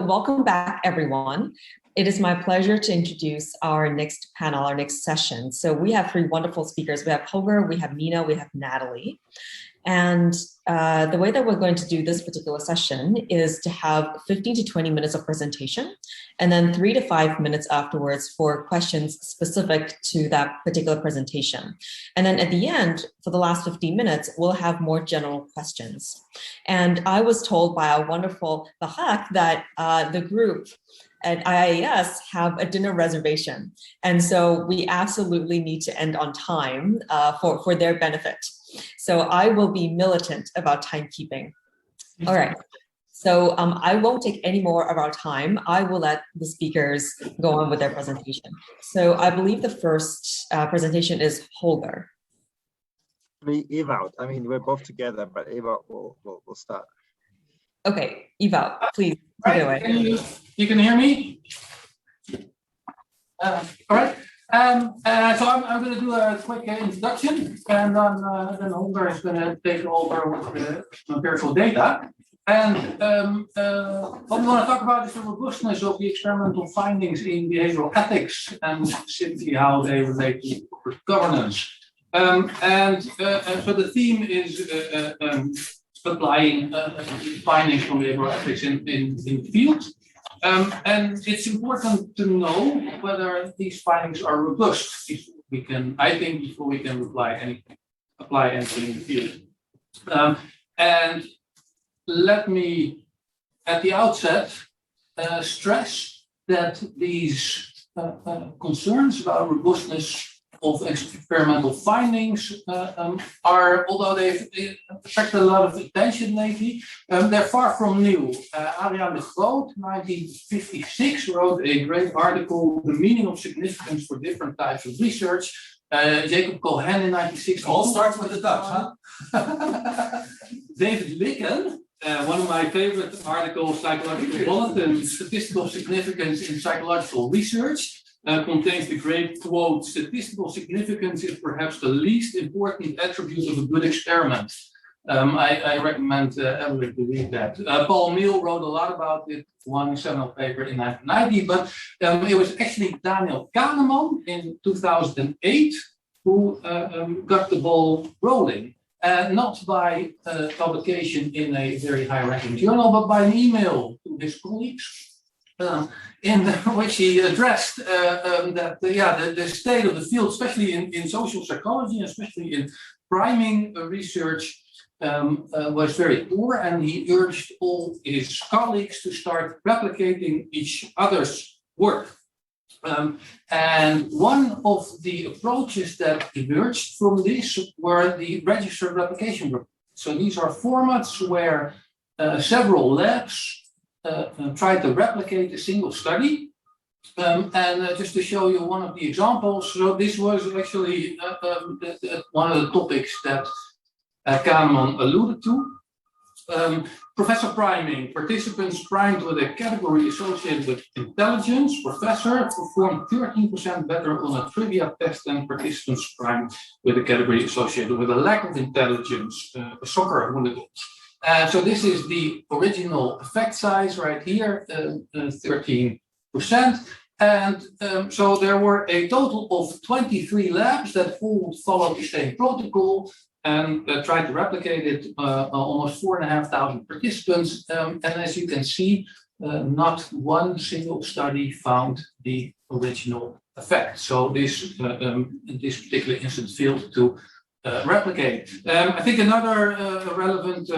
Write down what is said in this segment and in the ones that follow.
welcome back, everyone. It is my pleasure to introduce our next panel, our next session. So we have three wonderful speakers. We have Holger, we have Nina, we have Nathalie. And the way that we're going to do this particular session is to have 15 to 20 minutes of presentation, and then 3 to 5 minutes afterwards for questions specific to that particular presentation. And then at the end, for the last 15 minutes, we'll have more general questions. And I was told by our wonderful Bahak that the group at IIS have a dinner reservation. And so we absolutely need to end on time for their benefit. So I will be militant about timekeeping. All right. So I won't take any more of our time. I will let the speakers go on with their presentation. So I believe the first presentation is Holger. Ewout. I mean, we're both together, but Ewout will start. Okay, Ewout, please take it away. You can hear me? All right. So I'm going to do a quick introduction, and then Holger is going to take over with empirical data. And what we want to talk about is the robustness of the experimental findings in behavioral ethics, and specifically how they relate to corporate governance. So the theme is applying findings from behavioral ethics in the field. And it's important to know whether these findings are robust before we can apply anything in the field. And let me, at the outset, stress that these concerns about robustness of experimental findings are, although they've attracted a lot of attention lately, they're far from new. Adriaan de Groot, 1956, wrote a great article, The Meaning of Significance for Different Types of Research. Jacob Cohen in 1960. All starts with the Dutch, huh? David Licken, one of my favorite articles, Psychological Bulletin, Statistical Significance in Psychological Research. Contains the great quote, statistical significance is perhaps the least important attribute of a good experiment. I recommend everybody to read that. Paul Meehl wrote a lot about it, one seminal paper in 1990, but it was actually Daniel Kahneman in 2008 who got the ball rolling. Not by publication in a very high-ranking journal, but by an email to his colleagues. In which he addressed that the state of the field, especially in social psychology, especially in priming research, was very poor, and he urged all his colleagues to start replicating each other's work. And one of the approaches that emerged from this were the registered replication group. So these are formats where several labs try to replicate a single study. And just to show you one of the examples, so this was actually one of the topics that Kahneman alluded to. Professor priming, participants primed with a category associated with intelligence. Professor performed 13% better on a trivia test than participants primed with a category associated with a lack of intelligence, a soccer hooligan. So this is the original effect size right here, 13%. And so there were a total of 23 labs that all followed the same protocol and tried to replicate it, almost 4,500 participants. And as you can see, not one single study found the original effect. So this, in this particular instance, failed to replicate. I think another relevant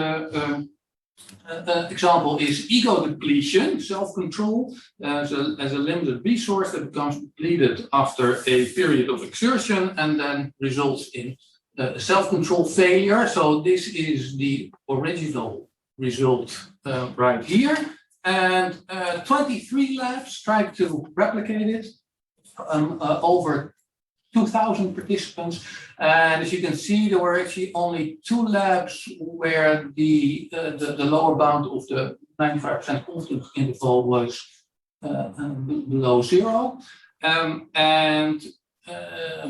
example is ego depletion, self-control as a limited resource that becomes depleted after a period of exertion and then results in self-control failure. So this is the original result right here. And 23 labs tried to replicate it over 2,000 participants, and as you can see, there were actually only 2 labs where the lower bound of the 95% confidence interval was below 0, and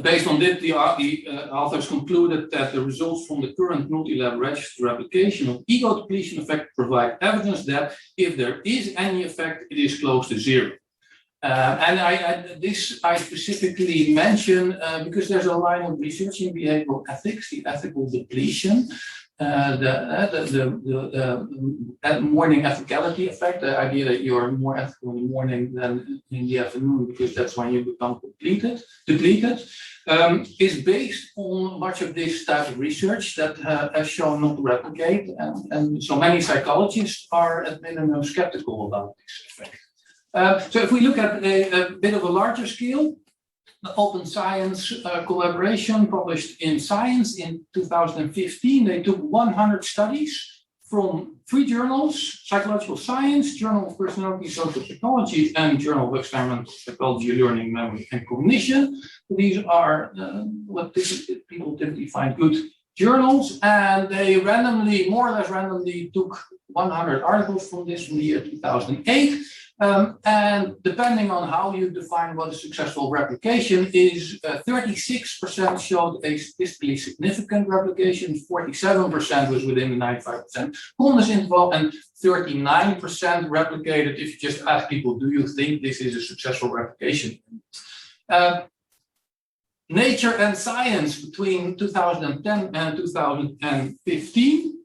based on this, the authors concluded that the results from the current multi-lab registered replication of ego depletion effect provide evidence that if there is any effect, it is close to zero. And I specifically mention because there's a line of research in behavioral ethics, the ethical depletion, the morning ethicality effect, the idea that you're more ethical in the morning than in the afternoon because that's when you become depleted, is based on much of this type of research that has shown not to replicate, and so many psychologists are at minimum skeptical about this effect. So if we look at a bit of a larger scale, the Open Science collaboration published in Science in 2015, they took 100 studies from 3 journals: Psychological Science, Journal of Personality and Social Psychology, and Journal of Experimental Psychology, Learning, Memory, and Cognition. These are what people typically find good journals, and they more or less randomly took 100 articles from the year 2008. And depending on how you define what a successful replication is, 36% showed a statistically significant replication, 47% was within the 95% confidence interval, and 39% replicated if you just ask people, do you think this is a successful replication? Nature and Science between 2010 and 2015,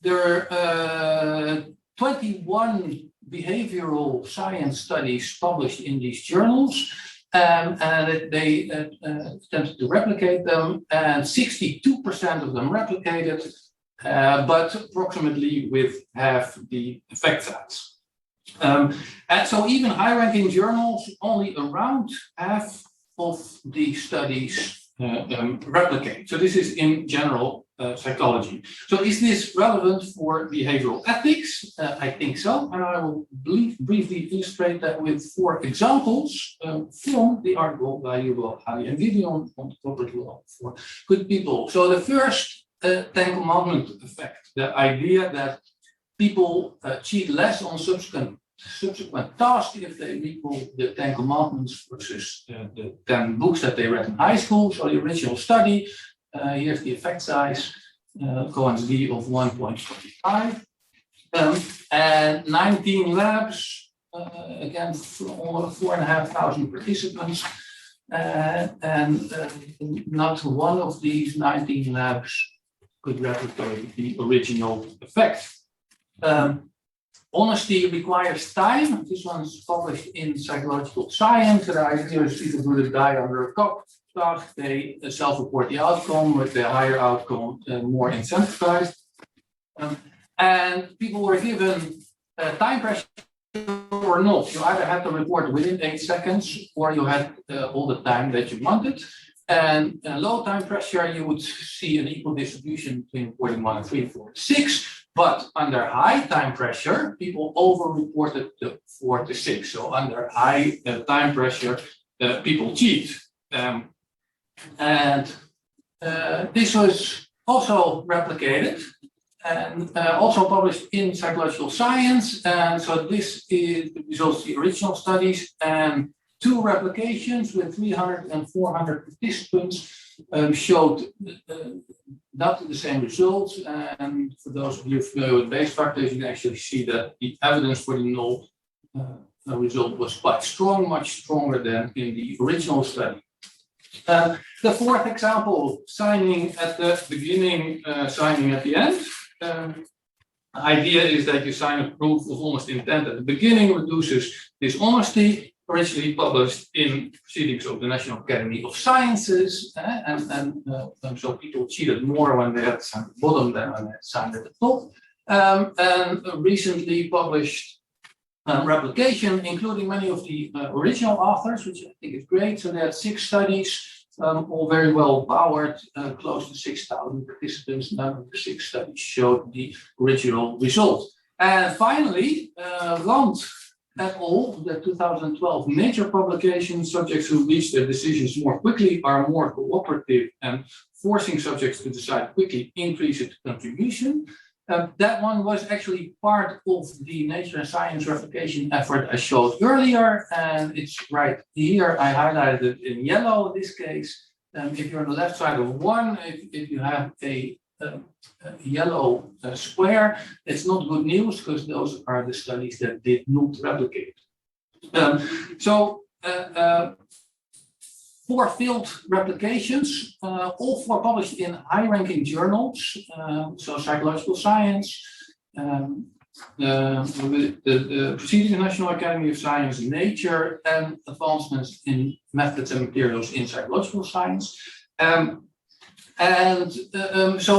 there are 21 behavioral science studies published in these journals, and they attempted to replicate them, and 62% of them replicated, but approximately with half the effect size. And so even high-ranking journals, only around half of the studies replicate. So this is in general psychology. So is this relevant for behavioral ethics? I think so, and I will briefly illustrate that with 4 examples from the article by Ewout and Gideon on corporate law for good people. So the first 10 commandment effect, the idea that people cheat less on subsequent tasks if they recall the 10 commandments versus the 10 books that they read in high school. So the original study, here's the effect size, Cohen's d of 1.25, and 19 labs, again, almost 4,500 participants, and not one of these 19 labs could replicate the original effect. Honesty requires time. This one's published in Psychological Science. The idea is people do the die under a cup task. They self-report the outcome. With the higher outcome, more incentivized. And people were given time pressure or not. You either had to report within 8 seconds or you had all the time that you wanted. And low time pressure, you would see an equal distribution between 41 and 3, 4, 6. But under high time pressure, people over-reported to 4 to 6. So under high time pressure, people cheat. This was also replicated and also published in Psychological Science. And so this is the results of the original studies, and 2 replications with 300 and 400 participants showed not the same results. And for those of you familiar with base factors, you can actually see that the evidence for the null result was quite strong, much stronger than in the original study. The 4th example, signing at the beginning, signing at the end. The idea is that you sign a proof of honest intent at the beginning, reduces dishonesty. Originally published in Proceedings of the National Academy of Sciences, and so people cheated more when they had signed at the bottom than when they had signed at the top. And recently published replication, including many of the original authors, which I think is great. So they had 6 studies, all very well powered, close to 6,000 participants. None of the 6 studies showed the original result. And finally, Land et al., the 2012 Nature publication, subjects who reach their decisions more quickly are more cooperative, and forcing subjects to decide quickly increases contribution. That one was actually part of the Nature and Science replication effort I showed earlier, and it's right here. I highlighted it in yellow in this case. If you're on the left side of one, if you have a yellow square, it's not good news because those are the studies that did not replicate. Four field replications, all four published in high-ranking journals, so psychological science, the Proceedings of National Academy of Science, Nature, and advancements in methods and materials in psychological science. So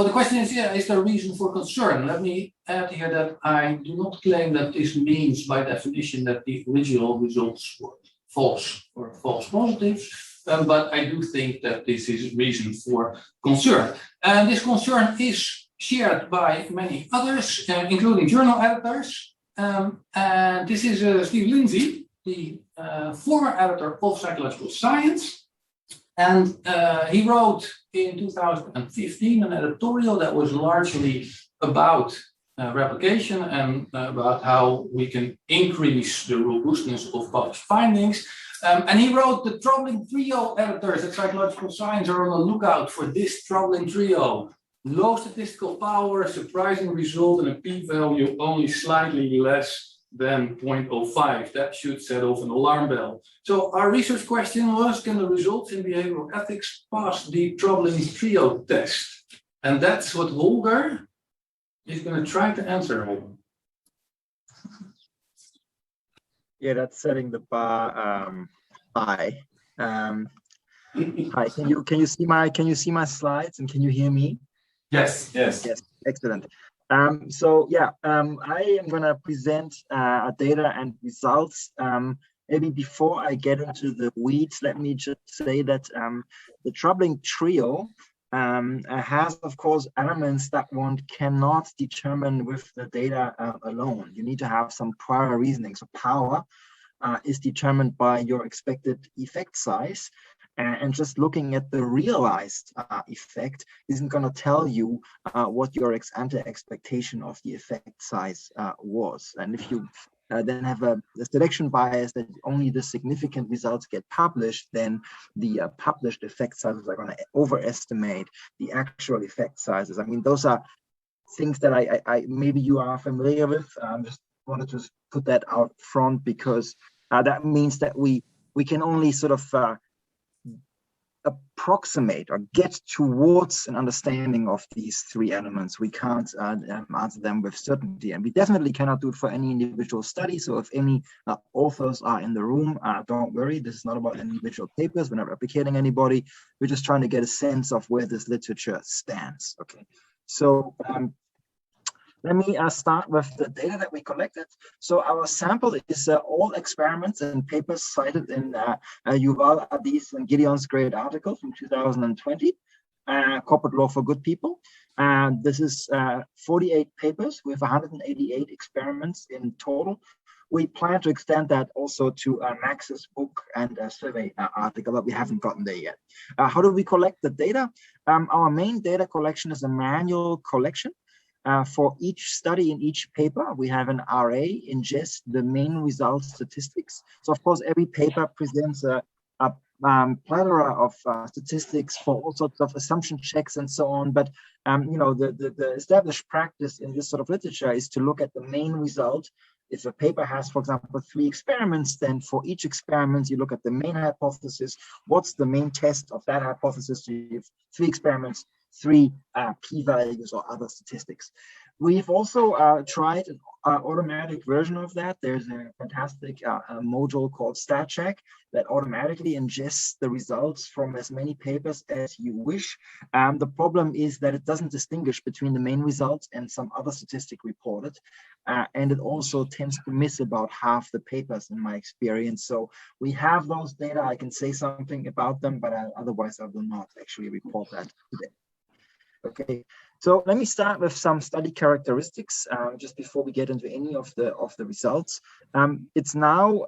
the question is, is there a reason for concern? Let me add here that I do not claim that this means by definition that the original results were false or false positives. But I do think that this is reason for concern. And this concern is shared by many others, including journal editors. And this is Steve Lindsey, the former editor of Psychological Science. And he wrote in 2015 an editorial that was largely about replication and about how we can increase the robustness of published findings. And he wrote, the troubling trio editors at Psychological Science are on the lookout for this troubling trio. Low statistical power, surprising result, and a p-value only slightly less than 0.05. That should set off an alarm bell. So our research question was, can the results in behavioral ethics pass the troubling trio test? And that's what Holger is going to try to answer. Yeah, that's setting the bar high. Hi, can you see my slides and can you hear me? Yes, yes. Yes, excellent. I am going to present data and results. Maybe before I get into the weeds, let me just say that the troubling trio has, of course, elements that one cannot determine with the data alone. You need to have some prior reasoning. So power is determined by your expected effect size. And just looking at the realized effect isn't going to tell you what your ex-ante expectation of the effect size was. And if you then have a selection bias that only the significant results get published, then the published effect sizes are going to overestimate the actual effect sizes. I mean, those are things that I maybe you are familiar with. Just wanted to put that out front because that means that we can only sort of approximate or get towards an understanding of these three elements. We can't answer them with certainty, and we definitely cannot do it for any individual study. So if any authors are in the room, don't worry, this is not about individual papers. We're not replicating anybody. We're just trying to get a sense of where this literature stands. Okay, so let me start with the data that we collected. So our sample is all experiments and papers cited in Yuval Adis and Gideon's great article from 2020, Corporate Law for Good People. This is 48 papers with 188 experiments in total. We plan to extend that also to Max's book and survey article, but we haven't gotten there yet. How do we collect the data? Our main data collection is a manual collection. For each study in each paper, we have an RA ingest the main result statistics. So of course, every paper presents a plethora of statistics for all sorts of assumption checks and so on. But the established practice in this sort of literature is to look at the main result. If a paper has, for example, 3 experiments, then for each experiment, you look at the main hypothesis. What's the main test of that hypothesis? So you have 3 experiments, 3 p-values or other statistics. We've also tried an automatic version of that. There's a fantastic module called StatCheck that automatically ingests the results from as many papers as you wish. The problem is that it doesn't distinguish between the main results and some other statistic reported. And it also tends to miss about half the papers in my experience. So we have those data. I can say something about them, but otherwise I will not actually report that today. Okay, so let me start with some study characteristics just before we get into any of the results. It's now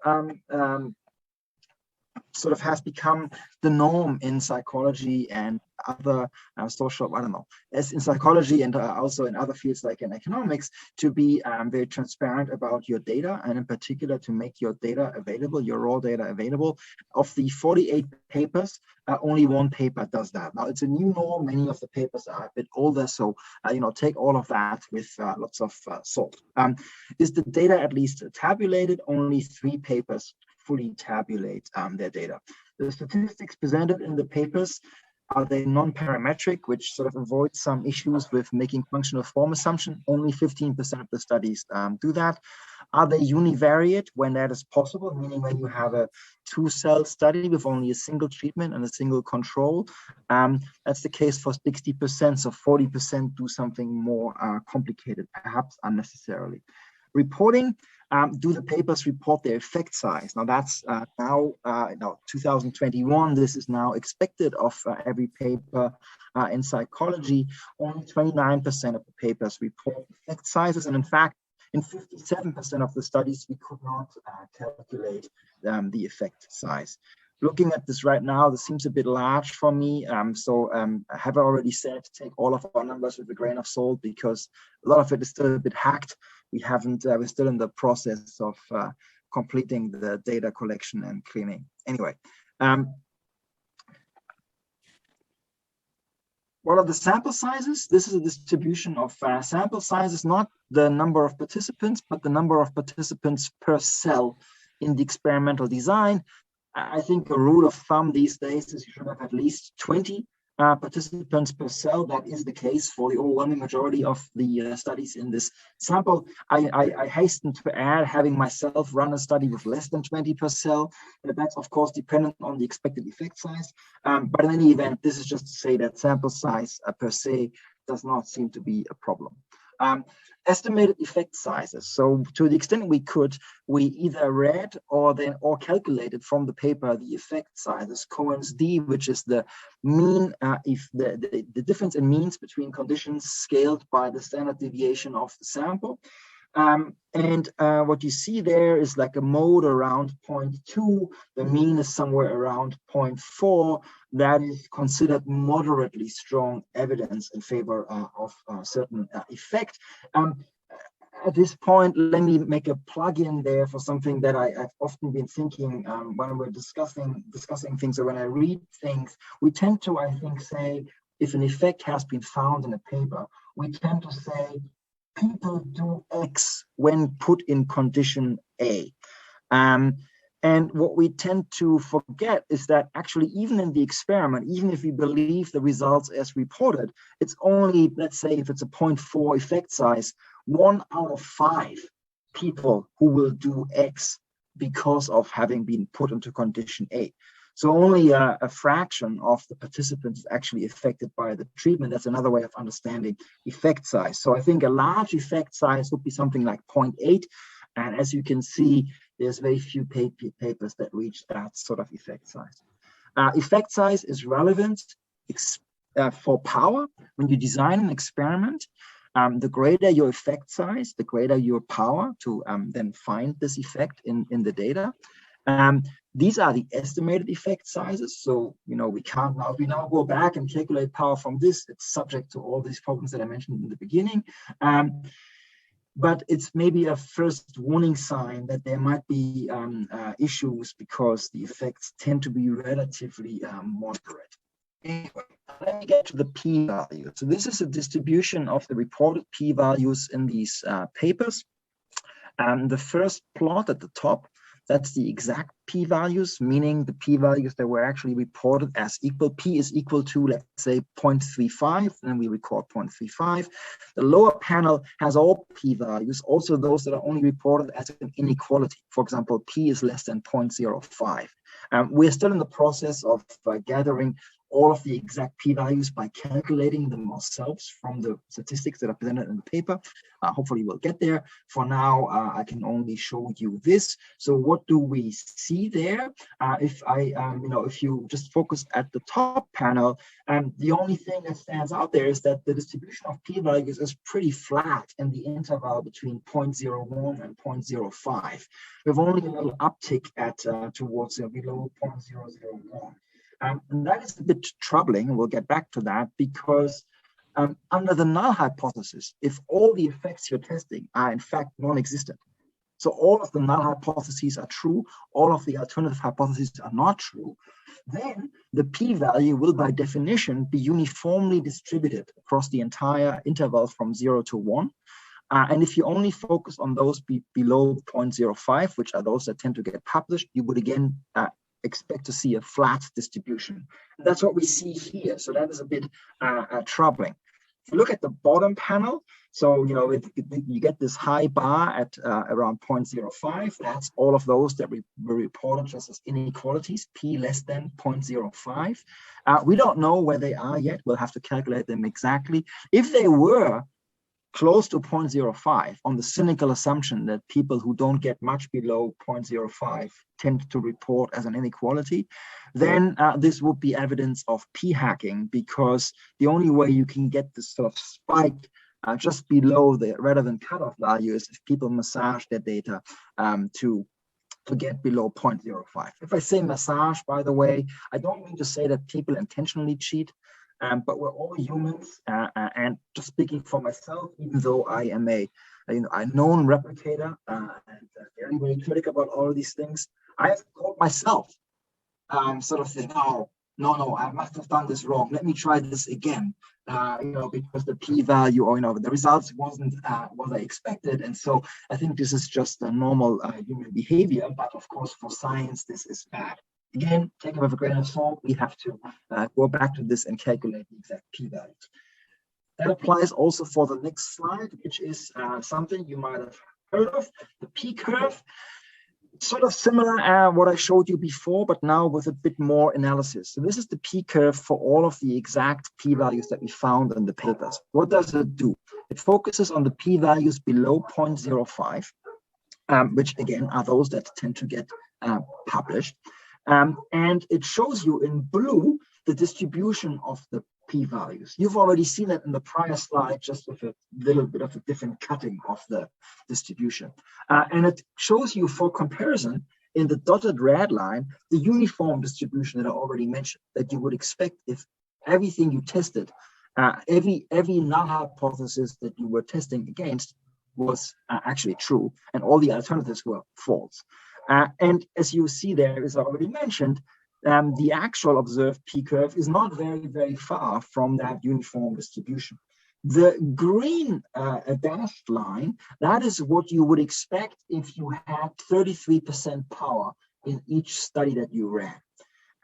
sort of has become the norm in psychology and other social, I don't know, as in psychology and also in other fields like in economics, to be very transparent about your data, and in particular to make your data available, your raw data available. Of the 48 papers, only one paper does that. Now it's a new norm. Many of the papers are a bit older, so take all of that with lots of salt. Is the data at least tabulated? Only 3 papers fully tabulate their data. The statistics presented in the papers, are they non-parametric, which sort of avoids some issues with making functional form assumption? Only 15% of the studies do that. Are they univariate when that is possible, meaning when you have a 2-cell study with only a single treatment and a single control? That's the case for 60%, so 40% do something more complicated, perhaps unnecessarily. Reporting, do the papers report their effect size? Now that's now 2021, this is now expected of every paper in psychology. Only 29% of the papers report effect sizes, and in fact, in 57% of the studies, we could not calculate the effect size. Looking at this right now, this seems a bit large for me. So I have already said, take all of our numbers with a grain of salt, because a lot of it is still a bit hacked. We're still in the process of completing the data collection and cleaning. Anyway, what are the sample sizes? This is a distribution of sample sizes, not the number of participants, but the number of participants per cell in the experimental design. I think a rule of thumb these days is you should have at least 20 participants per cell. That is the case for the overwhelming majority of the studies in this sample. I hasten to add, having myself run a study with less than 20 per cell, but that's of course dependent on the expected effect size. But in any event, this is just to say that sample size per se does not seem to be a problem. Estimated effect sizes. So to the extent we could, we either read or calculated from the paper the effect sizes, Cohen's d, which is the mean, if the difference in means between conditions scaled by the standard deviation of the sample. What you see there is like a mode around 0.2. The mean is somewhere around 0.4. That is considered moderately strong evidence in favor of a certain effect. At this point, let me make a plug-in there for something that I've often been thinking when we're discussing things, or when I read things. We tend to, I think, say, if an effect has been found in a paper, we tend to say, people do X when put in condition A. And what we tend to forget is that actually, even in the experiment, even if we believe the results as reported, it's only, let's say, if it's a 0.4 effect size, 1 out of 5 people who will do X because of having been put into condition A. So only a fraction of the participants is actually affected by the treatment. That's another way of understanding effect size. So I think a large effect size would be something like 0.8. And as you can see, there's very few papers that reach that sort of effect size. Effect size is relevant for power. When you design an experiment, the greater your effect size, the greater your power to then find this effect in the data. These are the estimated effect sizes. So, we can't now, if we now go back and calculate power from this, it's subject to all these problems that I mentioned in the beginning. But it's maybe a first warning sign that there might be issues, because the effects tend to be relatively moderate. Anyway, let me get to the p-value. So this is a distribution of the reported p-values in these papers. The first plot at the top, that's the exact p-values, meaning the p-values that were actually reported as equal. P is equal to, let's say, 0.35, and we record 0.35. The lower panel has all p-values, also those that are only reported as an inequality. For example, p is less than 0.05. We're still in the process of gathering all of the exact p-values by calculating them ourselves from the statistics that are presented in the paper. Hopefully we'll get there. For now, I can only show you this. So what do we see there? If you just focus at the top panel, the only thing that stands out there is that the distribution of p-values is pretty flat in the interval between 0.01 and 0.05. We have only a little uptick at towards below 0.001. And that is a bit troubling, and we'll get back to that, because under the null hypothesis, if all the effects you're testing are in fact non-existent, so all of the null hypotheses are true, all of the alternative hypotheses are not true, then the p-value will by definition be uniformly distributed across the entire interval from 0 to 1. And if you only focus on those below 0.05, which are those that tend to get published, you would again expect to see a flat distribution. And that's what we see here. So that is a bit troubling. If you look at the bottom panel, so you get this high bar at around 0.05. That's all of those that were reported just as inequalities, p less than 0.05. We don't know where they are yet. We'll have to calculate them exactly. If they were close to 0.05 on the cynical assumption that people who don't get much below 0.05 tend to report as an inequality, then this would be evidence of p-hacking, because the only way you can get this sort of spike just below the relevant cutoff value is if people massage their data to get below 0.05. If I say massage, by the way, I don't mean to say that people intentionally cheat. But we're all humans, and just speaking for myself, even though I am a known replicator and very, very critical about all of these things, I have caught myself sort of saying, no, I must have done this wrong. Let me try this again, because the p-value or the results wasn't what I expected. And so I think this is just a normal human behavior. But of course, for science, this is bad. Again, take it with a grain of salt. We have to go back to this and calculate the exact p-values. That applies also for the next slide, which is something you might have heard of, the p-curve. Sort of similar what I showed you before, but now with a bit more analysis. So this is the p-curve for all of the exact p-values that we found in the papers. What does it do? It focuses on the p-values below 0.05, which again are those that tend to get published. And it shows you in blue the distribution of the p-values. You've already seen that in the prior slide, just with a little bit of a different cutting of the distribution. And it shows you for comparison in the dotted red line, the uniform distribution that I already mentioned, that you would expect if everything you tested, every null hypothesis that you were testing against was actually true, and all the alternatives were false. And as you see there, as I already mentioned, the actual observed p-curve is not very, very far from that uniform distribution. The green dashed line, that is what you would expect if you had 33% power in each study that you ran.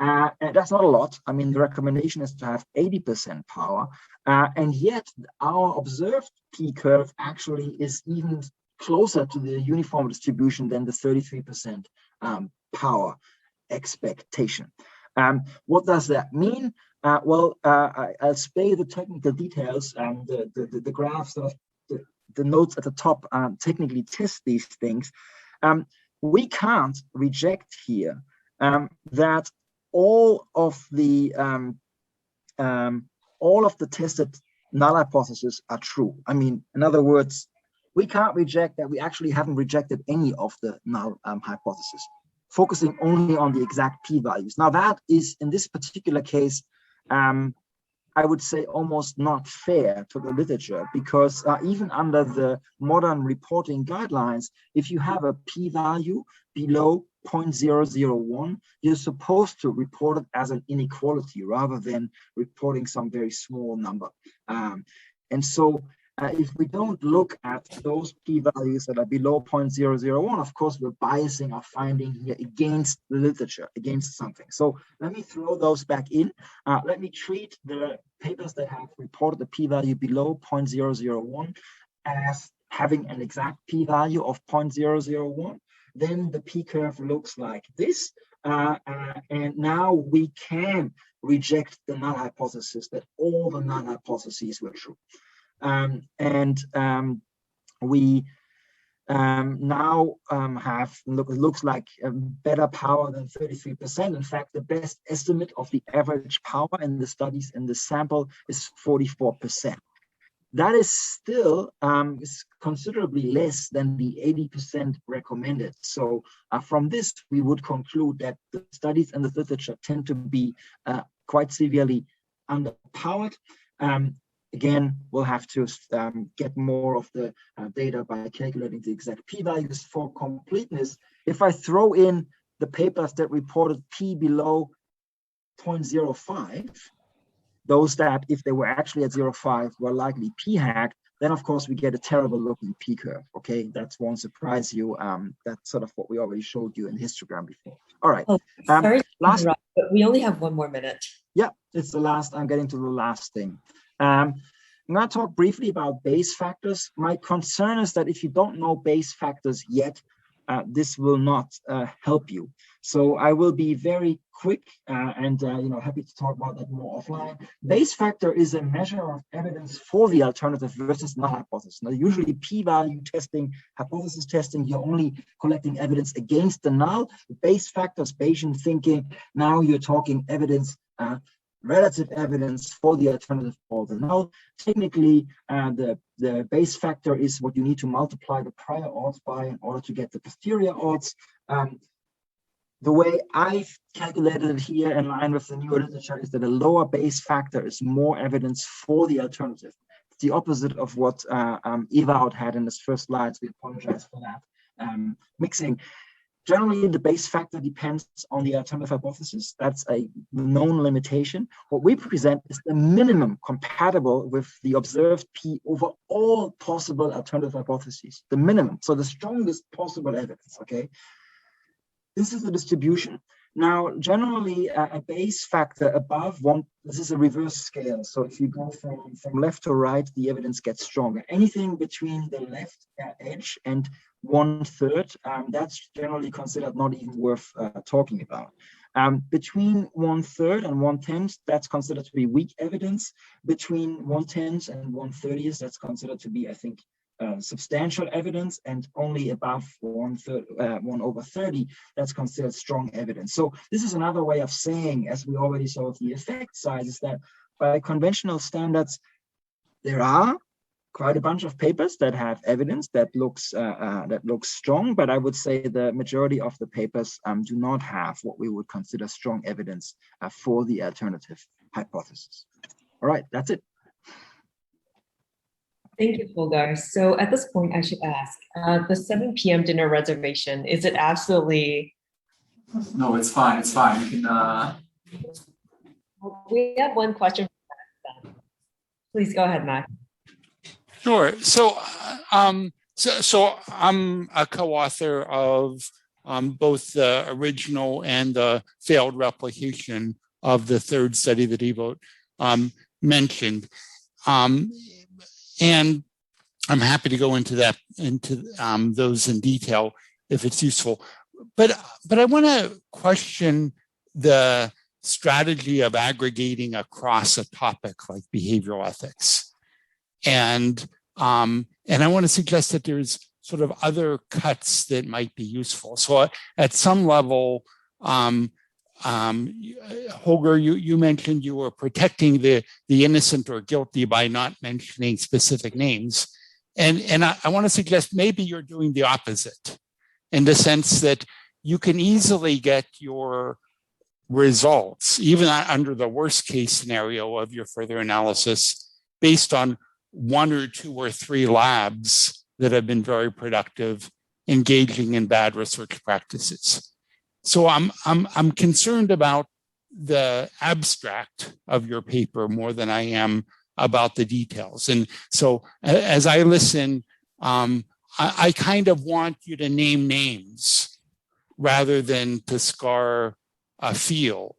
And that's not a lot. I mean, the recommendation is to have 80% power. And yet our observed p-curve actually is even closer to the uniform distribution than the 33% power expectation. What does that mean? I'll spare the technical details, and the graphs, the notes at the top technically test these things. We can't reject here that all of the tested null hypotheses are true. I mean, in other words, we can't reject that we actually haven't rejected any of the null hypotheses, focusing only on the exact p-values. Now that is, in this particular case, I would say almost not fair to the literature, because even under the modern reporting guidelines, if you have a p-value below 0.001, you're supposed to report it as an inequality rather than reporting some very small number. And so if we don't look at those p-values that are below 0.001, of course, we're biasing our finding here against the literature, against something. So let me throw those back in. Let me treat the papers that have reported the p-value below 0.001 as having an exact p-value of 0.001. Then the p-curve looks like this. And now we can reject the null hypothesis that all the null hypotheses were true. We now have, it looks like better power than 33%. In fact, the best estimate of the average power in the studies in the sample is 44%. that is still is considerably less than the 80% recommended. So from this, we would conclude that the studies and the literature tend to be quite severely underpowered. Again, we'll have to get more of the data by calculating the exact p-values. For completeness, if I throw in the papers that reported p below 0.05, those that, if they were actually at 0.5, were likely p-hacked, then of course we get a terrible looking p-curve. Okay, that won't surprise you. That's sort of what we already showed you in histogram before. All right. Sorry, last, but we only have 1 more minute. Yeah, it's the last. I'm getting to the last thing. I'm going to talk briefly about base factors. My concern is that if you don't know base factors yet, this will not help you. So I will be very quick and happy to talk about that more offline. Base factor is a measure of evidence for the alternative versus null hypothesis. Now, usually p-value testing, hypothesis testing, you're only collecting evidence against the null. Base factors, Bayesian thinking, now you're talking evidence, relative evidence for the alternative or the null. Technically, the base factor is what you need to multiply the prior odds by in order to get the posterior odds. The way I've calculated it here in line with the newer literature is that a lower base factor is more evidence for the alternative. It's the opposite of what Ewout had in his first slides. We apologize for that mixing. Generally, the base factor depends on the alternative hypothesis. That's a known limitation. What we present is the minimum compatible with the observed P over all possible alternative hypotheses, the minimum, so the strongest possible evidence, okay? This is the distribution. Now, generally, a base factor above 1, this is a reverse scale. So if you go from left to right, the evidence gets stronger. Anything between the left edge and 1/3, that's generally considered not even worth talking about. Between 1/3 and 1/10, that's considered to be weak evidence. Between 1/10 and 1/30, that's considered to be, I think, substantial evidence, and only above 1/30, that's considered strong evidence. So this is another way of saying, as we already saw with the effect size, is that by conventional standards, there are quite a bunch of papers that have evidence that looks strong, but I would say the majority of the papers do not have what we would consider strong evidence for the alternative hypothesis. All right, that's it. Thank you, Holger. So at this point, I should ask, the 7 p.m. dinner reservation, is it absolutely? No, it's fine. It's fine. You can. We have one question. Please go ahead, Matt. Sure. So, so I'm a co-author of both the original and the failed replication of the third study that Ewout mentioned. And I'm happy to go into those in detail if it's useful. But I want to question the strategy of aggregating across a topic like behavioral ethics, and I want to suggest that there's sort of other cuts that might be useful. So at some level, Holger, you mentioned you were protecting the innocent or guilty by not mentioning specific names. And I want to suggest maybe you're doing the opposite, in the sense that you can easily get your results, even under the worst case scenario of your further analysis, based on 1 or 2 or 3 labs that have been very productive, engaging in bad research practices. So I'm concerned about the abstract of your paper more than I am about the details. And so as I listen, I kind of want you to name names rather than to scar a field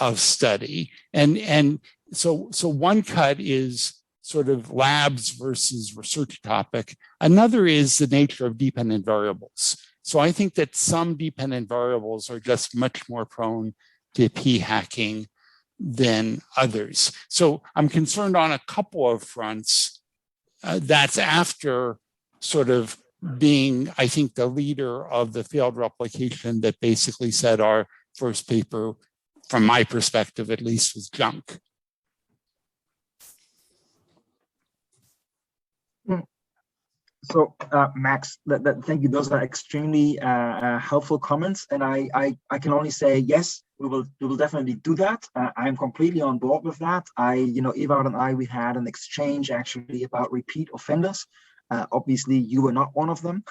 of study. And so one cut is sort of labs versus research topic. Another is the nature of dependent variables. So I think that some dependent variables are just much more prone to p-hacking than others. So I'm concerned on a couple of fronts. That's after sort of being, I think, the leader of the failed replication that basically said our first paper, from my perspective at least, was junk. So, Max, thank you. Those are extremely helpful comments, and I can only say yes. We will definitely do that. I'm completely on board with that. Ewout and I, we had an exchange actually about repeat offenders. Obviously, you were not one of them.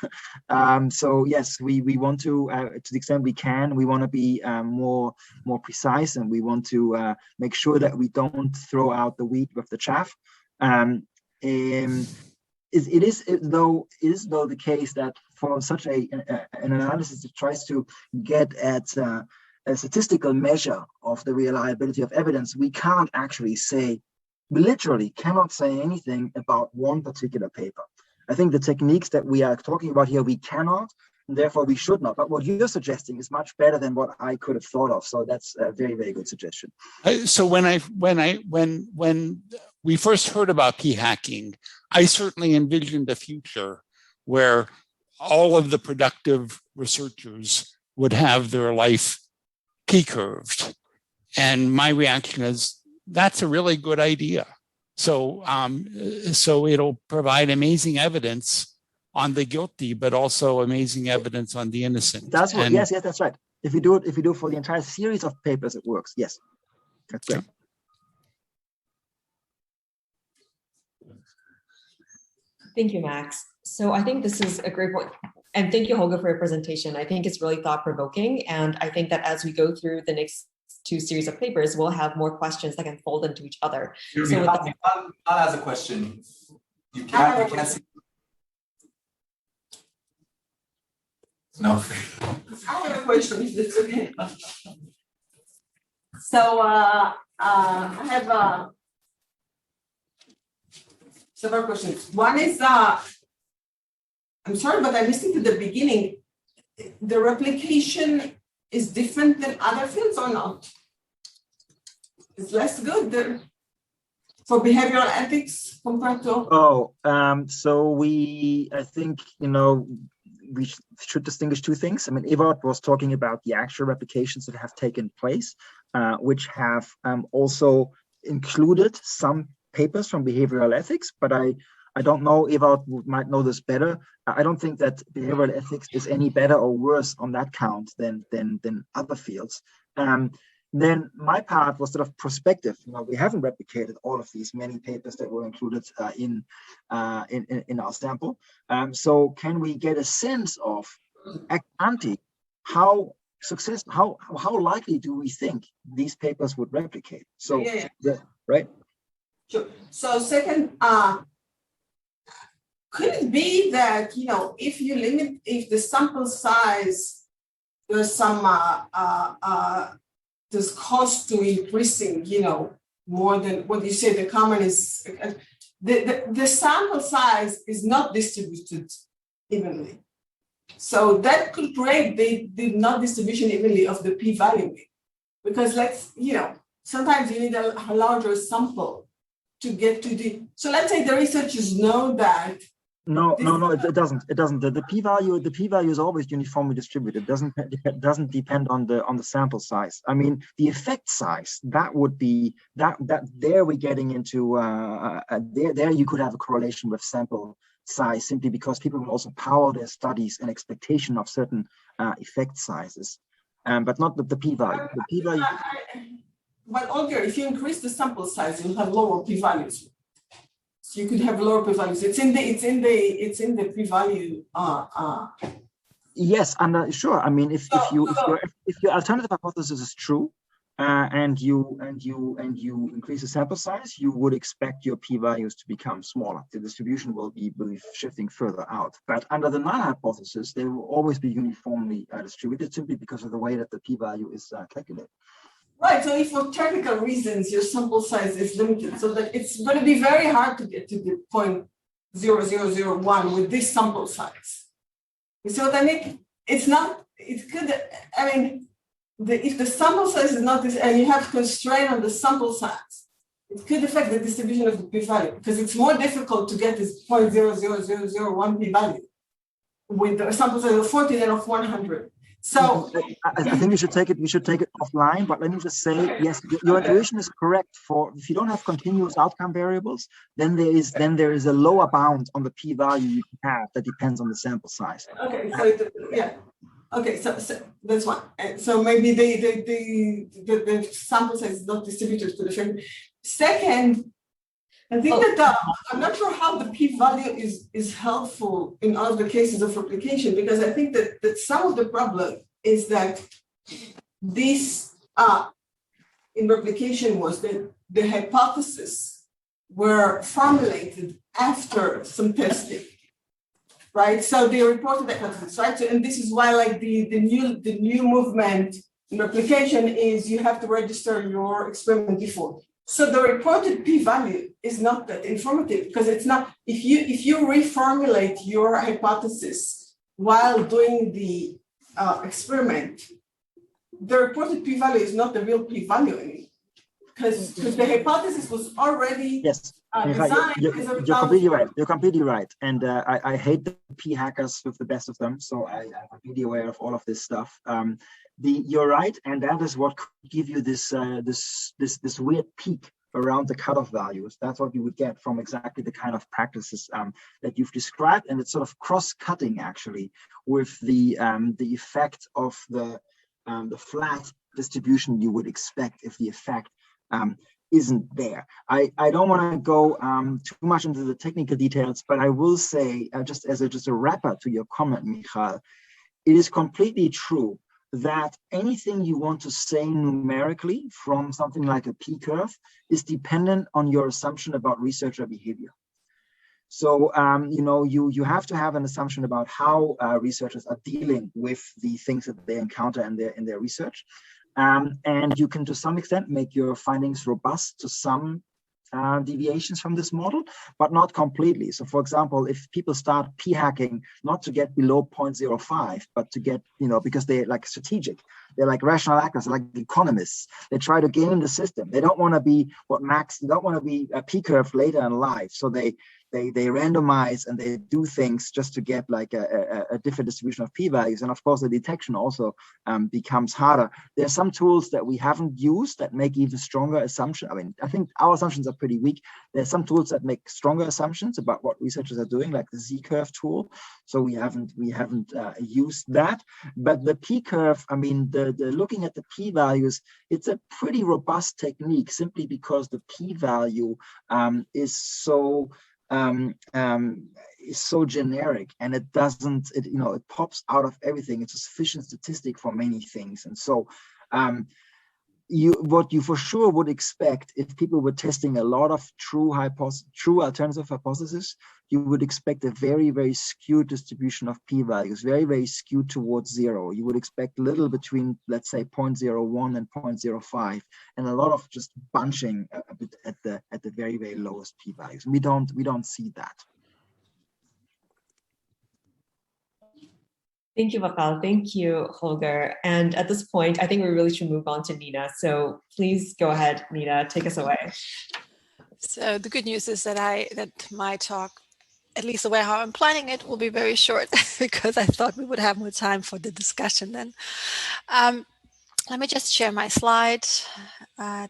So yes, we want to the extent we can, we want to be more precise, and we want to make sure that we don't throw out the wheat with the chaff. It is the case that for such an analysis that tries to get at a statistical measure of the reliability of evidence, we can't actually say, we literally cannot say anything about one particular paper. I think the techniques that we are talking about here, we cannot, and therefore we should not. But what you're suggesting is much better than what I could have thought of. So that's a very, very good suggestion. So when we first heard about p-hacking, I certainly envisioned a future where all of the productive researchers would have their life p-curved. And my reaction is, that's a really good idea. So it'll provide amazing evidence on the guilty, but also amazing evidence on the innocent. That's what, yes, that's right. If you do it for the entire series of papers, it works. Yes, that's great. Thank you, Max. So I think this is a great point. And thank you, Holger, for your presentation. I think it's really thought-provoking. And I think that as we go through the next two series of papers, we'll have more questions that can fold into each other. Not as a question. You can't see. No. I have a question, if it's okay. So I have several questions. One is, I'm sorry, but I missed it at the beginning. The replication is different than other fields or not? It's less good for behavioral ethics compared to. So I think, we should distinguish two things. I mean, Ewout was talking about the actual replications that have taken place, which have also included some papers from behavioral ethics, but I don't know, Ewout might know this better. I don't think that behavioral ethics is any better or worse on that count than other fields. Then my part was sort of prospective. We haven't replicated all of these many papers that were included in our sample. So can we get a sense of ex ante how likely do we think these papers would replicate? So yeah, right. Sure. So second, could it be that if the sample size, there's some there's cost to increasing, more than what you say, the common is, the sample size is not distributed evenly. So that could create the not distribution evenly of the p-value. Because sometimes you need a larger sample to get to so let's say the researchers know that. No, it doesn't. The p-value is always uniformly distributed. It doesn't depend on the sample size. I mean, the effect size, that would be that there we're getting into there you could have a correlation with sample size simply because people will also power their studies in expectation of certain effect sizes, but not the p-value. The p-value. But Holger, if you increase the sample size, you'll have lower p-values. So you could have lower p-values. It's in the p-value. Yes, and sure. I mean, if your alternative hypothesis is true, and you increase the sample size, you would expect your p-values to become smaller. The distribution will be shifting further out. But under the null hypothesis, they will always be uniformly distributed simply because of the way that the p-value is calculated. Right, so if for technical reasons your sample size is limited, so that it's going to be very hard to get to the 0.0001 with this sample size. So then it's not, it could, I mean, if the sample size is not this, and you have constraint on the sample size, it could affect the distribution of the p-value because it's more difficult to get this 0.00001 p-value with the sample size of 40 than of 100. So I think we should take it offline, but let me just say, yes, your intuition is correct. For if you don't have continuous outcome variables, then there is a lower bound on the p-value you can have that depends on the sample size. okay, so yeah. Okay, so that's one. And so maybe the sample size is not distributed to the same. Second, I think that I'm not sure how the p-value is helpful in all of the cases of replication, because I think that some of the problem is that this in replication was that the hypotheses were formulated after some testing. Right, so they reported the hypothesis, right? So, and this is why, like the new movement in replication is you have to register your experiment before. So the reported p-value is not that informative, because it's not. If you reformulate your hypothesis while doing the experiment, the reported p-value is not the real p-value anymore, because the hypothesis was already You're completely right. And I hate the p hackers with the best of them. So I'm completely aware of all of this stuff. You're right, and that is what could give you this weird peak around the cutoff values. That's what you would get from exactly the kind of practices that you've described, and it's sort of cross-cutting actually with the effect of the flat distribution you would expect if the effect isn't there. I don't want to go too much into the technical details, but I will say just as a wrapper to your comment, Michael, it is completely true that anything you want to say numerically from something like a p-curve is dependent on your assumption about researcher behavior. So you have to have an assumption about how researchers are dealing with the things that they encounter in their research. And you can, to some extent, make your findings robust to some deviations from this model, but not completely. So, for example, if people start p-hacking, not to get below 0.05, but to get, because they're like strategic, they're like rational actors, like economists. They try to game the system. They don't want to be they don't want to be a p-curve later in life. So they randomize and they do things just to get like a different distribution of p-values. And of course, the detection also becomes harder. There are some tools that we haven't used that make even stronger assumptions. I mean, I think our assumptions are pretty weak. There's some tools that make stronger assumptions about what researchers are doing, like the Z-curve tool. So we haven't used that. But the p-curve, I mean, the looking at the p-values, it's a pretty robust technique simply because the p-value is so generic, and it pops out of everything. It's a sufficient statistic for many things. And so what you for sure would expect if people were testing a lot of true alternative hypotheses, you would expect a very, very skewed distribution of p-values, very, very skewed towards zero. You would expect little between, let's say, 0.01 and 0.05, and a lot of just bunching at the very, very lowest p-values. We don't see that. Thank you, Michael. Thank you, Holger. And at this point, I think we really should move on to Nina. So please go ahead, Nina, take us away. So the good news is that my talk, at least the way how I'm planning it, will be very short because I thought we would have more time for the discussion then. Let me just share my slide. I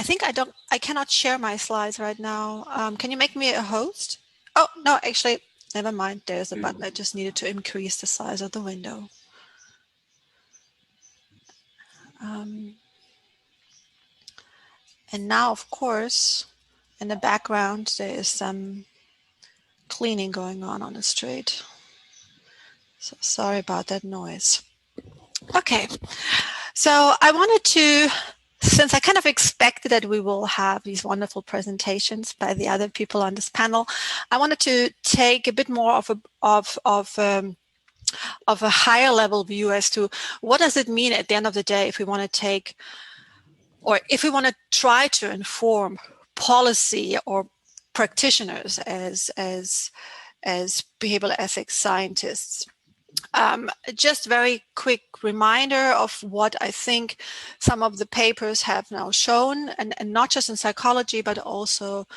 think I cannot share my slides right now. Can you make me a host? Oh, no, actually, never mind. There's a button. I just needed to increase the size of the window. And now, of course, in the background, there is some cleaning going on the street. So sorry about that noise. Okay, so I wanted to, since I kind of expected that we will have these wonderful presentations by the other people on this panel, I wanted to take a bit more of a higher level view as to what does it mean at the end of the day if we want to take, or if we want to try to inform policy or practitioners as behavioral ethics scientists. Just very quick reminder of what I think some of the papers have now shown, and not just in psychology, but also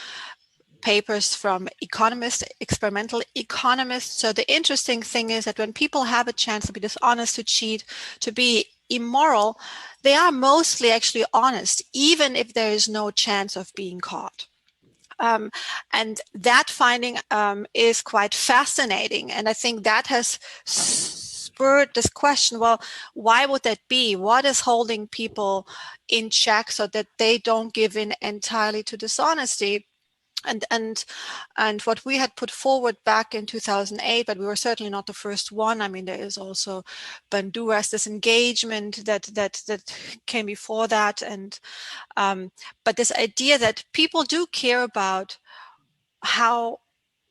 papers from economists, experimental economists. So the interesting thing is that when people have a chance to be dishonest, to cheat, to be immoral, they are mostly actually honest, even if there is no chance of being caught. And that finding is quite fascinating. And I think that has spurred this question, well, why would that be? What is holding people in check so that they don't give in entirely to dishonesty? And what we had put forward back in 2008, but we were certainly not the first one. I mean, there is also Bandura's disengagement that came before that, and but this idea that people do care about how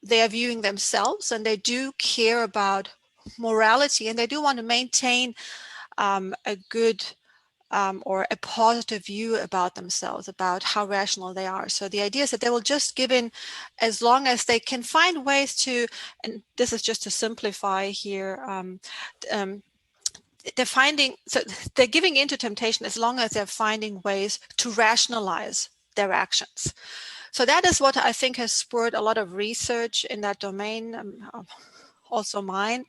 they are viewing themselves, and they do care about morality, and they do want to maintain a good or a positive view about themselves, about how rational they are. So the idea is that they will just give in as long as they can find ways to, and this is just to simplify here, they're giving into temptation as long as they're finding ways to rationalize their actions. So that is what I think has spurred a lot of research in that domain, also mine.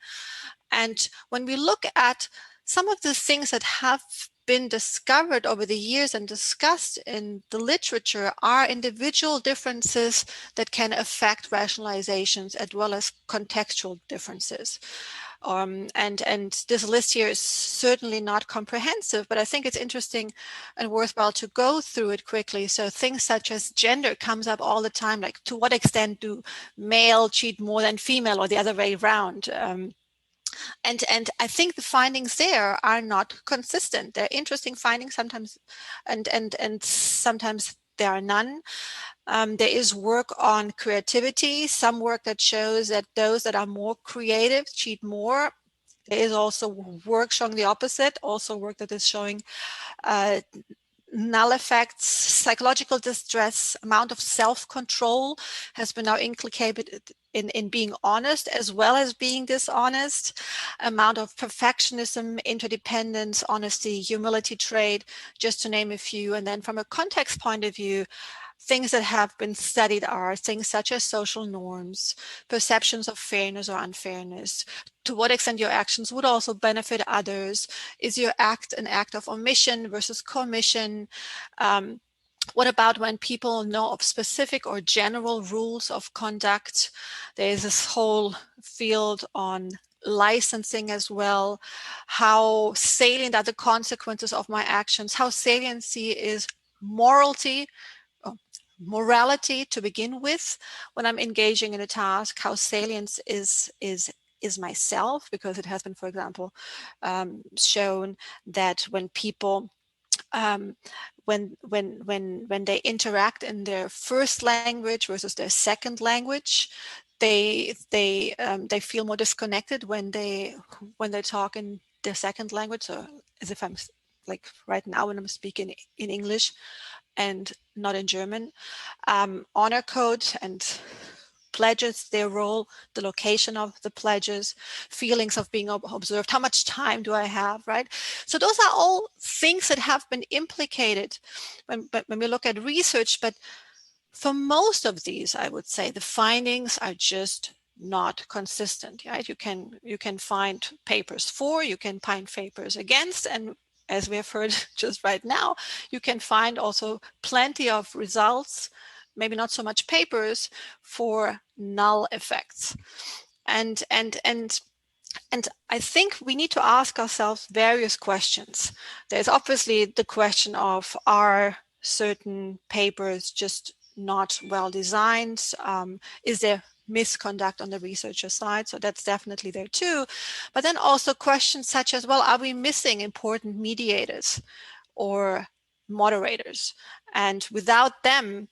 And when we look at some of the things that have been discovered over the years and discussed in the literature are individual differences that can affect rationalizations as well as contextual differences. And this list here is certainly not comprehensive, but I think it's interesting and worthwhile to go through it quickly. So things such as gender comes up all the time, like to what extent do male cheat more than female or the other way around? And I think the findings there are not consistent. They're interesting findings sometimes, and sometimes there are none. There is work on creativity, some work that shows that those that are more creative cheat more. There is also work showing the opposite, also work that is showing null effects, psychological distress, amount of self-control has been now implicated in being honest as well as being dishonest, amount of perfectionism, interdependence, honesty, humility trait, just to name a few. And then from a context point of view, things that have been studied are things such as social norms, perceptions of fairness or unfairness, to what extent your actions would also benefit others, is your act an act of omission versus commission, what about when people know of specific or general rules of conduct? There is this whole field on licensing as well. How salient are the consequences of my actions? How saliency is morality to begin with when I'm engaging in a task? How salient is myself? Because it has been, for example, shown that when people when they interact in their first language versus their second language, they feel more disconnected when they talk in their second language. So as if I'm like right now when I'm speaking in English and not in German. Honor code and pledges, their role, the location of the pledges, feelings of being observed, how much time do I have, right? So those are all things that have been implicated when we look at research, but for most of these, I would say the findings are just not consistent, right? You can find papers for, you can find papers against, and as we have heard just right now, you can find also plenty of results, maybe not so much papers, for null effects. And I think we need to ask ourselves various questions. There's obviously the question of, are certain papers just not well designed? Is there misconduct on the researcher side? So that's definitely there too. But then also questions such as, well, are we missing important mediators or moderators? And without them,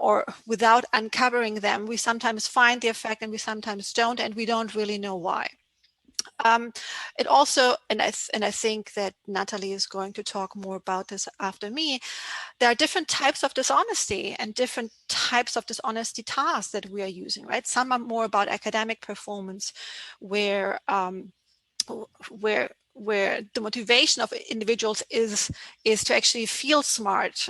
or without uncovering them, we sometimes find the effect and we sometimes don't, and we don't really know why. It also, and I think that Nathalie is going to talk more about this after me, there are different types of dishonesty and different types of dishonesty tasks that we are using, right? Some are more about academic performance, where the motivation of individuals is to actually feel smart.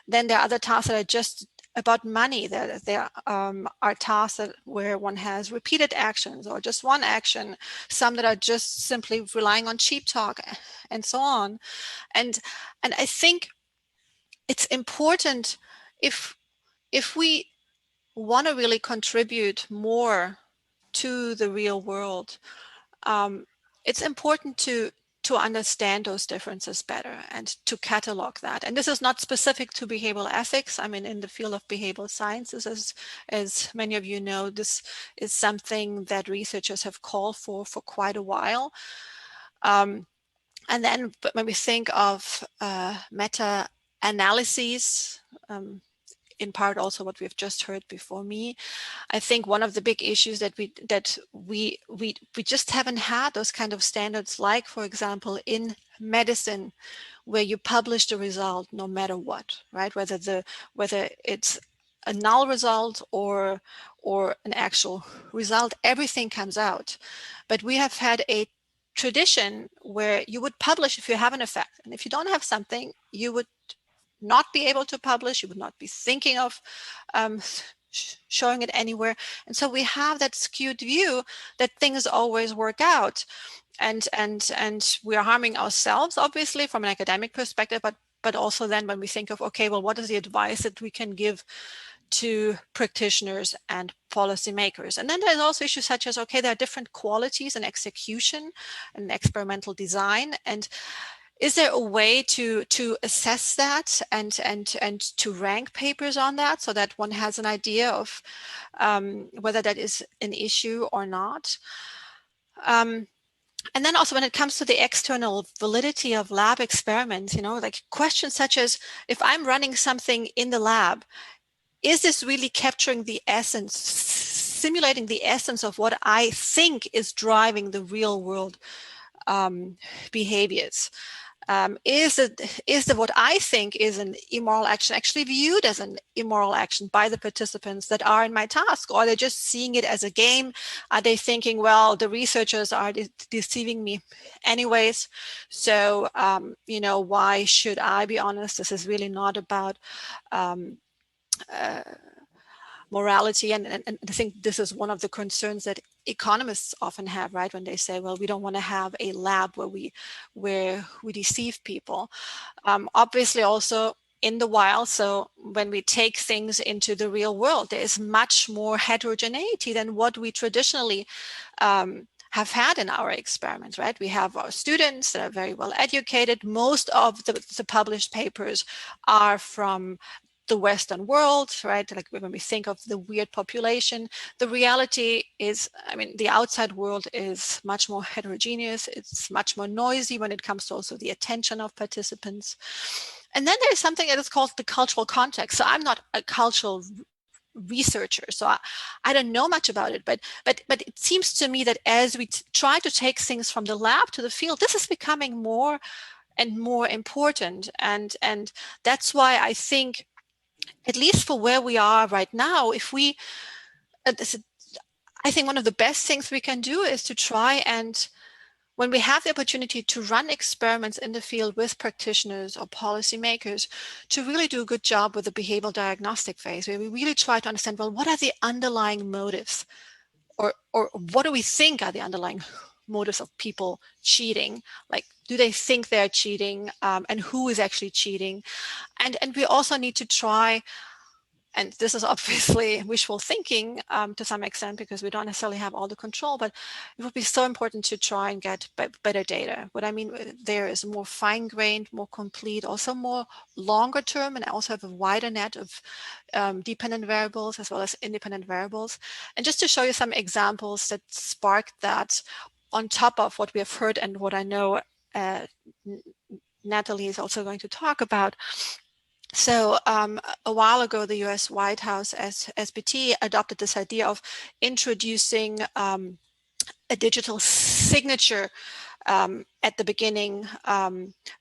Then there are other tasks that are just about money. There are tasks where one has repeated actions or just one action, some that are just simply relying on cheap talk and so on. And I think it's important if we want to really contribute more to the real world, it's important to understand those differences better and to catalog that. And this is not specific to behavioral ethics. I mean, in the field of behavioral sciences, as many of you know, this is something that researchers have called for quite a while. And then when we think of meta-analyses, in part also what we've just heard before me, I think one of the big issues that we just haven't had those kind of standards, like for example in medicine, where you publish the result no matter what, right? Whether it's a null result or an actual result, everything comes out. But we have had a tradition where you would publish if you have an effect, and if you don't have something, you would not be able to publish, you would not be thinking of showing it anywhere. And so we have that skewed view that things always work out, and we are harming ourselves, obviously, from an academic perspective, but also then when we think of, okay, well, what is the advice that we can give to practitioners and policymakers? And then there's also issues such as, okay, there are different qualities in execution and experimental design, and is there a way to assess that and to rank papers on that so that one has an idea of whether that is an issue or not? And then also when it comes to the external validity of lab experiments, like questions such as, if I'm running something in the lab, is this really capturing the essence, simulating the essence of what I think is driving the real world behaviors? Is what I think is an immoral action actually viewed as an immoral action by the participants that are in my task? Or are they just seeing it as a game? Are they thinking, well, the researchers are deceiving me anyways, so why should I be honest? This is really not about morality, and I think this is one of the concerns that economists often have, right? When they say, well, we don't want to have a lab where we deceive people. Obviously also in the wild, so when we take things into the real world, there is much more heterogeneity than what we traditionally have had in our experiments, right? We have our students that are very well educated. Most of the published papers are from the Western world, right? Like when we think of the weird population, the reality is, I mean, the outside world is much more heterogeneous. It's much more noisy when it comes to also the attention of participants. And then there's something that is called the cultural context. So I'm not a cultural researcher, so I don't know much about it, but it seems to me that as we try to take things from the lab to the field, this is becoming more and more important. And that's why I think, at least for where we are right now, I think one of the best things we can do is to try and, when we have the opportunity to run experiments in the field with practitioners or policymakers, to really do a good job with the behavioral diagnostic phase, where we really try to understand, well, what are the underlying motives, or what do we think are the underlying motives of people cheating? Like, do they think they're cheating, and who is actually cheating? And we also need to try, and this is obviously wishful thinking to some extent, because we don't necessarily have all the control, but it would be so important to try and get better data. What I mean there is more fine-grained, more complete, also more longer term, and also have a wider net of dependent variables as well as independent variables. And just to show you some examples that sparked that, on top of what we have heard and what I know Nathalie is also going to talk about. So a while ago, the US White House SBT adopted this idea of introducing a digital signature at the beginning,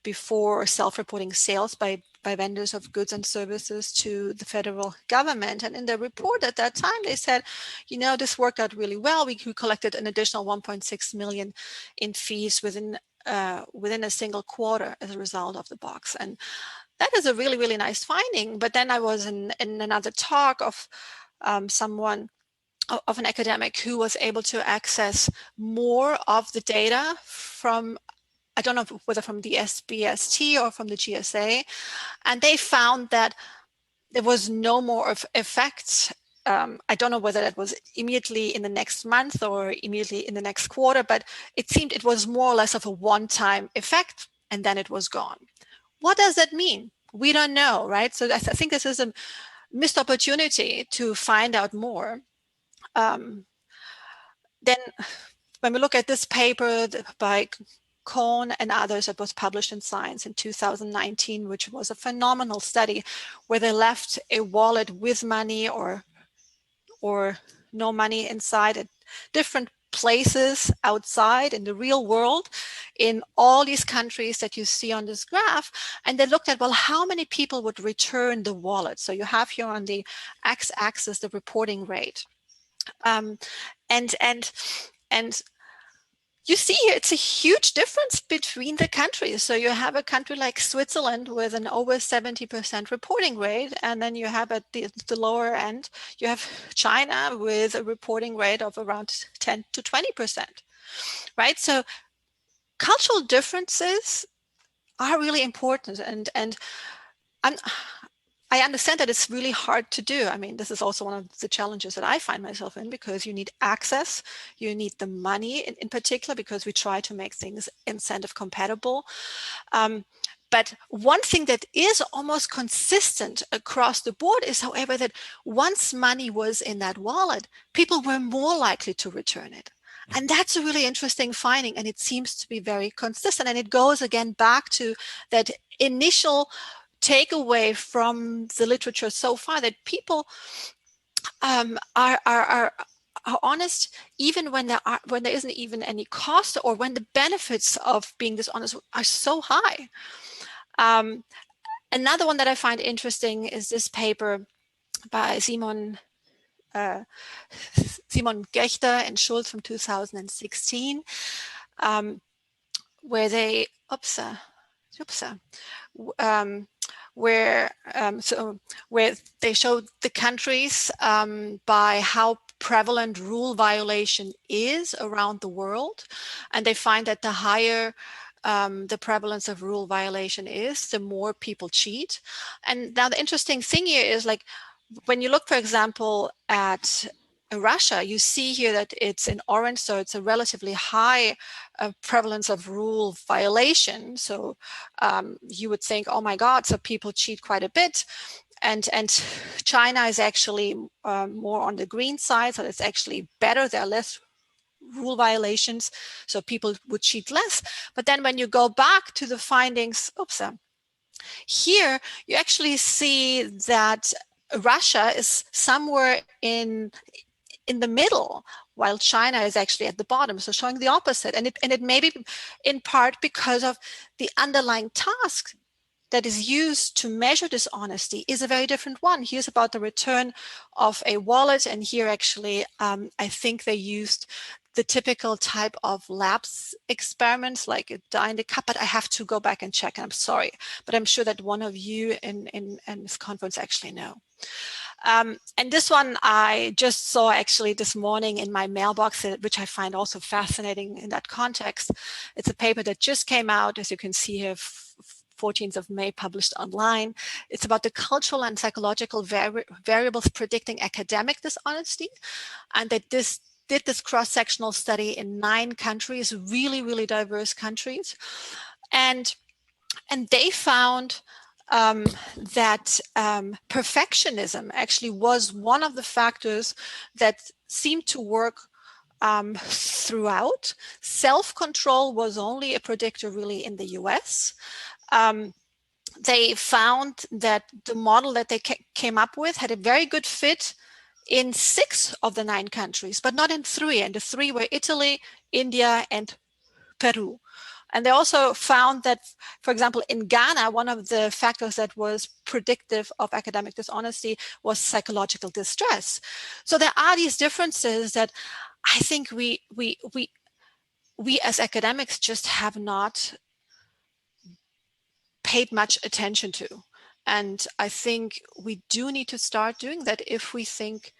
before self-reporting sales by vendors of goods and services to the federal government. And in the report at that time, they said, this worked out really well. We collected an additional 1.6 million in fees within a single quarter as a result of the box. And that is a really, really nice finding. But then I was in another talk of someone, of an academic who was able to access more of the data from, I don't know whether from the SBST or from the GSA, and they found that there was no more of effects. I don't know whether that was immediately in the next month or immediately in the next quarter, but it seemed it was more or less of a one-time effect, and then it was gone. What does that mean? We don't know, right? So I think this is a missed opportunity to find out more. Then when we look at this paper by Cohn and others that was published in Science in 2019, which was a phenomenal study where they left a wallet with money or no money inside at different places outside in the real world in all these countries that you see on this graph. And they looked at, well, how many people would return the wallet? So you have here on the x-axis the reporting rate. And you see here, it's a huge difference between the countries. So you have a country like Switzerland with an over 70% reporting rate. And then you have at the lower end, you have China with a reporting rate of around 10 to 20%, right? So cultural differences are really important. And I understand that it's really hard to do. I mean, this is also one of the challenges that I find myself in, because you need access, you need the money in particular, because we try to make things incentive compatible. But one thing that is almost consistent across the board is, however, that once money was in that wallet, people were more likely to return it. And that's a really interesting finding, and it seems to be very consistent. And it goes again back to that initial takeaway from the literature so far, that people are honest even when there isn't even any cost, or when the benefits of being dishonest are so high. Another one that I find interesting is this paper by Simone Gechter and Schulz from 2016, where they where they showed the countries by how prevalent rule violation is around the world, and they find that the higher the prevalence of rule violation is, the more people cheat. And now the interesting thing here is, like, when you look, for example, at Russia, you see here that it's in orange, so it's a relatively high prevalence of rule violation. So you would think, oh my God, so people cheat quite a bit. And China is actually more on the green side, so it's actually better. There are less rule violations, so people would cheat less. But then when you go back to the findings, here you actually see that Russia is somewhere in the middle, while China is actually at the bottom, so showing the opposite. And it may be in part because of the underlying task that is used to measure dishonesty is a very different one. Here's about the return of a wallet, and here actually I think they used the typical type of labs experiments, like a dye in the cup, but I have to go back and check, and I'm sorry, but I'm sure that one of you in this conference actually know. And this one I just saw actually this morning in my mailbox, which I find also fascinating in that context. It's a paper that just came out, as you can see here, 14th of May, published online. It's about the cultural and psychological variables predicting academic dishonesty, and that this did this cross-sectional study in 9 countries, really, really diverse countries. And they found that perfectionism actually was one of the factors that seemed to work throughout. Self-control was only a predictor really in the US. They found that the model that they came up with had a very good fit in 6 of the 9 countries, but not in 3. And the 3 were Italy, India, and Peru. And they also found that, for example, in Ghana, one of the factors that was predictive of academic dishonesty was psychological distress. So there are these differences that I think we as academics just have not paid much attention to. And I think we do need to start doing that if we think,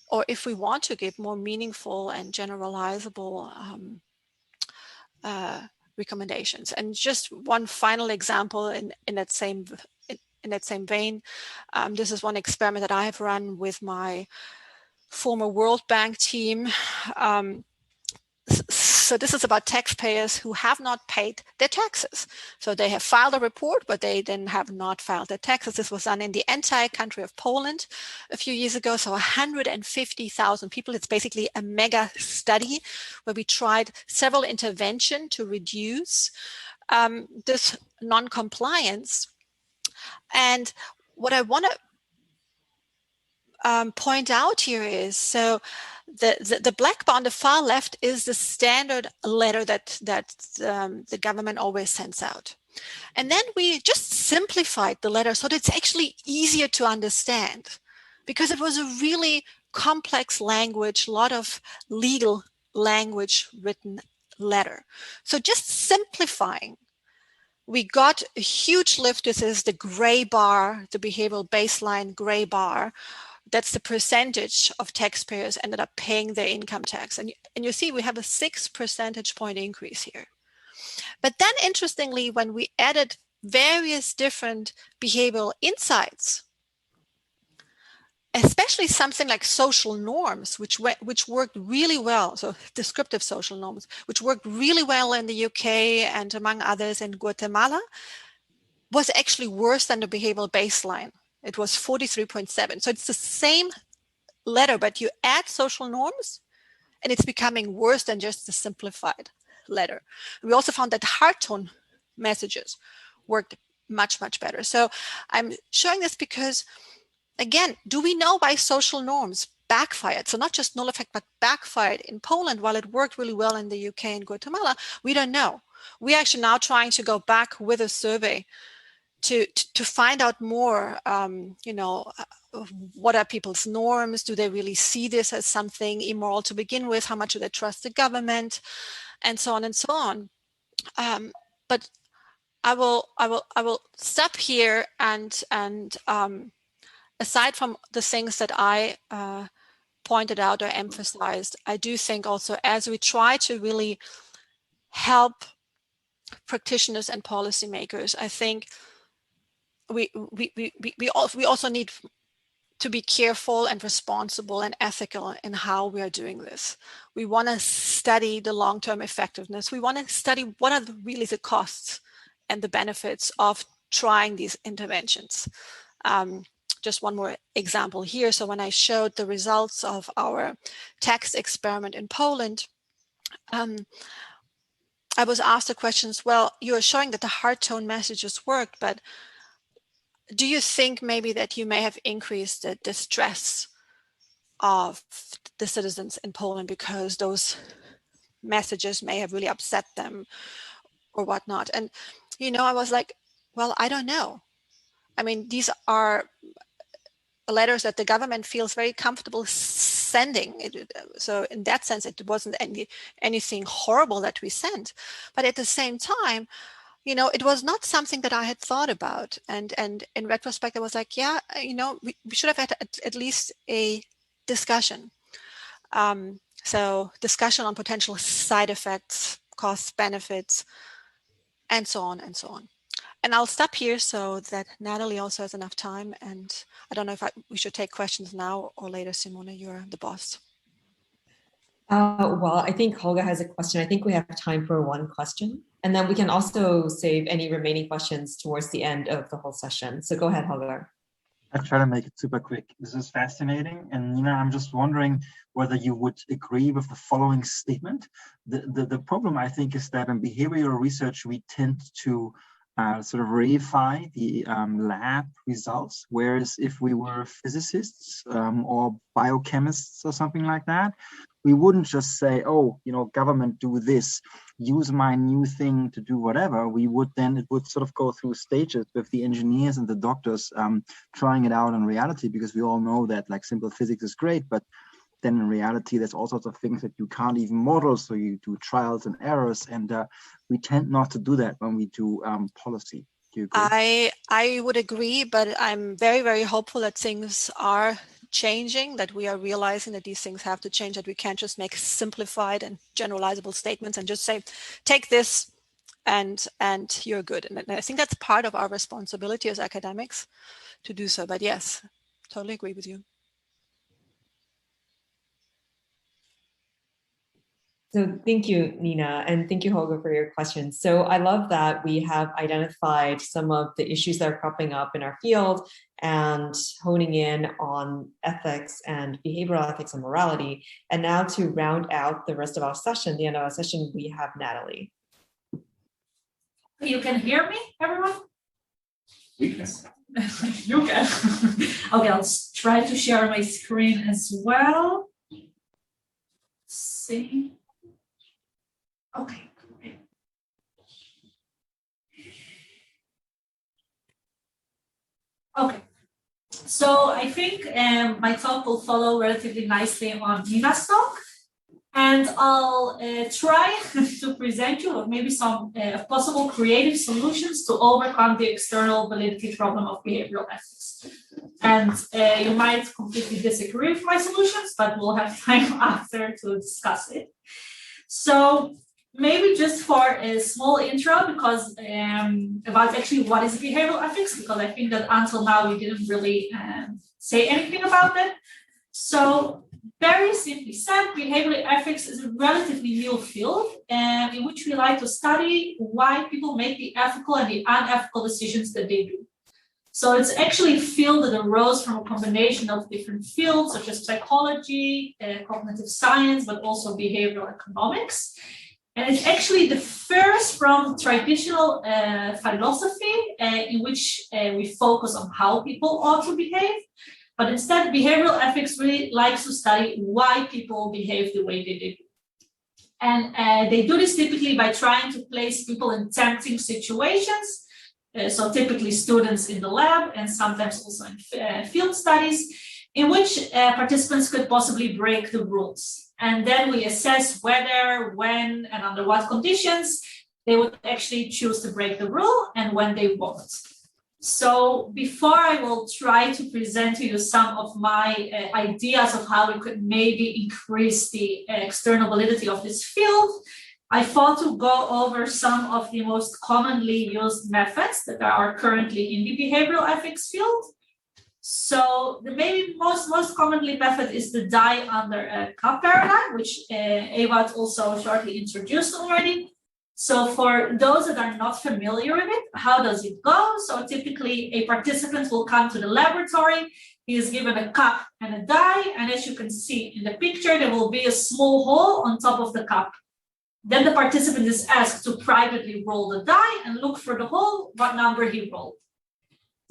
or if we want to give more meaningful and generalizable recommendations. And just one final example in that same vein, this is one experiment that I have run with my former World Bank team. So this is about taxpayers who have not paid their taxes. So they have filed a report, but they then have not filed their taxes. This was done in the entire country of Poland a few years ago. So 150,000 people. It's basically a mega study where we tried several interventions to reduce this non-compliance. And what I want to point out here is, so the black bar on the far left is the standard letter that the government always sends out. And then we just simplified the letter so that it's actually easier to understand, because it was a really complex language, a lot of legal language written letter. So just simplifying, we got a huge lift. This is the gray bar, the behavioral baseline gray bar. That's the percentage of taxpayers ended up paying their income tax. And you see we have a 6 percentage point increase here. But then interestingly, when we added various different behavioral insights, especially something like social norms, which worked really well, so descriptive social norms, which worked really well in the UK and among others in Guatemala, was actually worse than the behavioral baseline. It was 43.7. So it's the same letter, but you add social norms and it's becoming worse than just the simplified letter. We also found that heart tone messages worked much, much better. So I'm showing this because, again, do we know why social norms backfired? So not just null effect, but backfired in Poland while it worked really well in the UK and Guatemala? We don't know. We're actually now trying to go back with a survey to find out more, what are people's norms? Do they really see this as something immoral to begin with? How much do they trust the government? And so on and so on. But I will stop here and aside from the things that I pointed out or emphasized, I do think also as we try to really help practitioners and policymakers, I think we also need to be careful and responsible and ethical in how we are doing this. We want to study the long-term effectiveness. We want to study what are really the costs and the benefits of trying these interventions. Just one more example here. So when I showed the results of our tax experiment in Poland, I was asked the questions, well, you're showing that the heart tone messages worked, but do you think maybe that you may have increased the distress of the citizens in Poland because those messages may have really upset them or whatnot? And, I was like, well, I don't know. I mean, these are letters that the government feels very comfortable sending. So in that sense, it wasn't anything horrible that we sent. But at the same time, it was not something that I had thought about. And in retrospect, I was like, yeah, we should have had at least a discussion. So discussion on potential side effects, costs, benefits, and so on and so on. And I'll stop here so that Nathalie also has enough time. And I don't know if we should take questions now or later. Simone, you're the boss. Well, I think Holger has a question. I think we have time for one question. And then we can also save any remaining questions towards the end of the whole session. So go ahead, Holger. I'll try to make it super quick. This is fascinating. And I'm just wondering whether you would agree with the following statement. The problem, I think, is that in behavioral research, we tend to sort of verify the lab results, whereas if we were physicists or biochemists or something like that, we wouldn't just say, oh, government do this, use my new thing to do whatever. It would sort of go through stages with the engineers and the doctors trying it out in reality, because we all know that like simple physics is great, but then in reality, there's all sorts of things that you can't even model. So you do trials and errors, and we tend not to do that when we do policy. Do you agree? I would agree, but I'm very, very hopeful that things are changing, that we are realizing that these things have to change, that we can't just make simplified and generalizable statements and just say, take this and you're good. And I think that's part of our responsibility as academics to do so. But yes, totally agree with you. So thank you, Nina, and thank you, Holger, for your questions. So I love that we have identified some of the issues that are cropping up in our field and honing in on ethics and behavioral ethics and morality. And now to round out the rest of our session, the end of our session, we have Nathalie. You can hear me, everyone? We can. You can. Okay, I'll try to share my screen as well. See. Okay, great. Okay, so I think my talk will follow relatively nicely on Nina's talk, and I'll try to present you maybe some possible creative solutions to overcome the external validity problem of behavioral ethics. And you might completely disagree with my solutions, but we'll have time after to discuss it. So maybe just for a small intro, because about actually what is behavioral ethics, because I think that until now we didn't really say anything about that. So very simply said, behavioral ethics is a relatively new field in which we like to study why people make the ethical and the unethical decisions that they do. So it's actually a field that arose from a combination of different fields, such as psychology, cognitive science, but also behavioral economics. And it's actually the first from traditional philosophy in which we focus on how people ought to behave. But instead, behavioral ethics really likes to study why people behave the way they do. And they do this typically by trying to place people in tempting situations. So typically students in the lab and sometimes also in field studies in which participants could possibly break the rules. And then we assess whether, when, and under what conditions they would actually choose to break the rule and when they won't. So before I will try to present to you some of my ideas of how we could maybe increase the external validity of this field, I thought to go over some of the most commonly used methods that are currently in the behavioral ethics field. So the maybe most commonly method is the die under a cup paradigm, which Ewout also shortly introduced already. So for those that are not familiar with it, how does it go? So typically a participant will come to the laboratory. He is given a cup and a die. And as you can see in the picture, there will be a small hole on top of the cup. Then the participant is asked to privately roll the die and look for the hole, what number he rolled.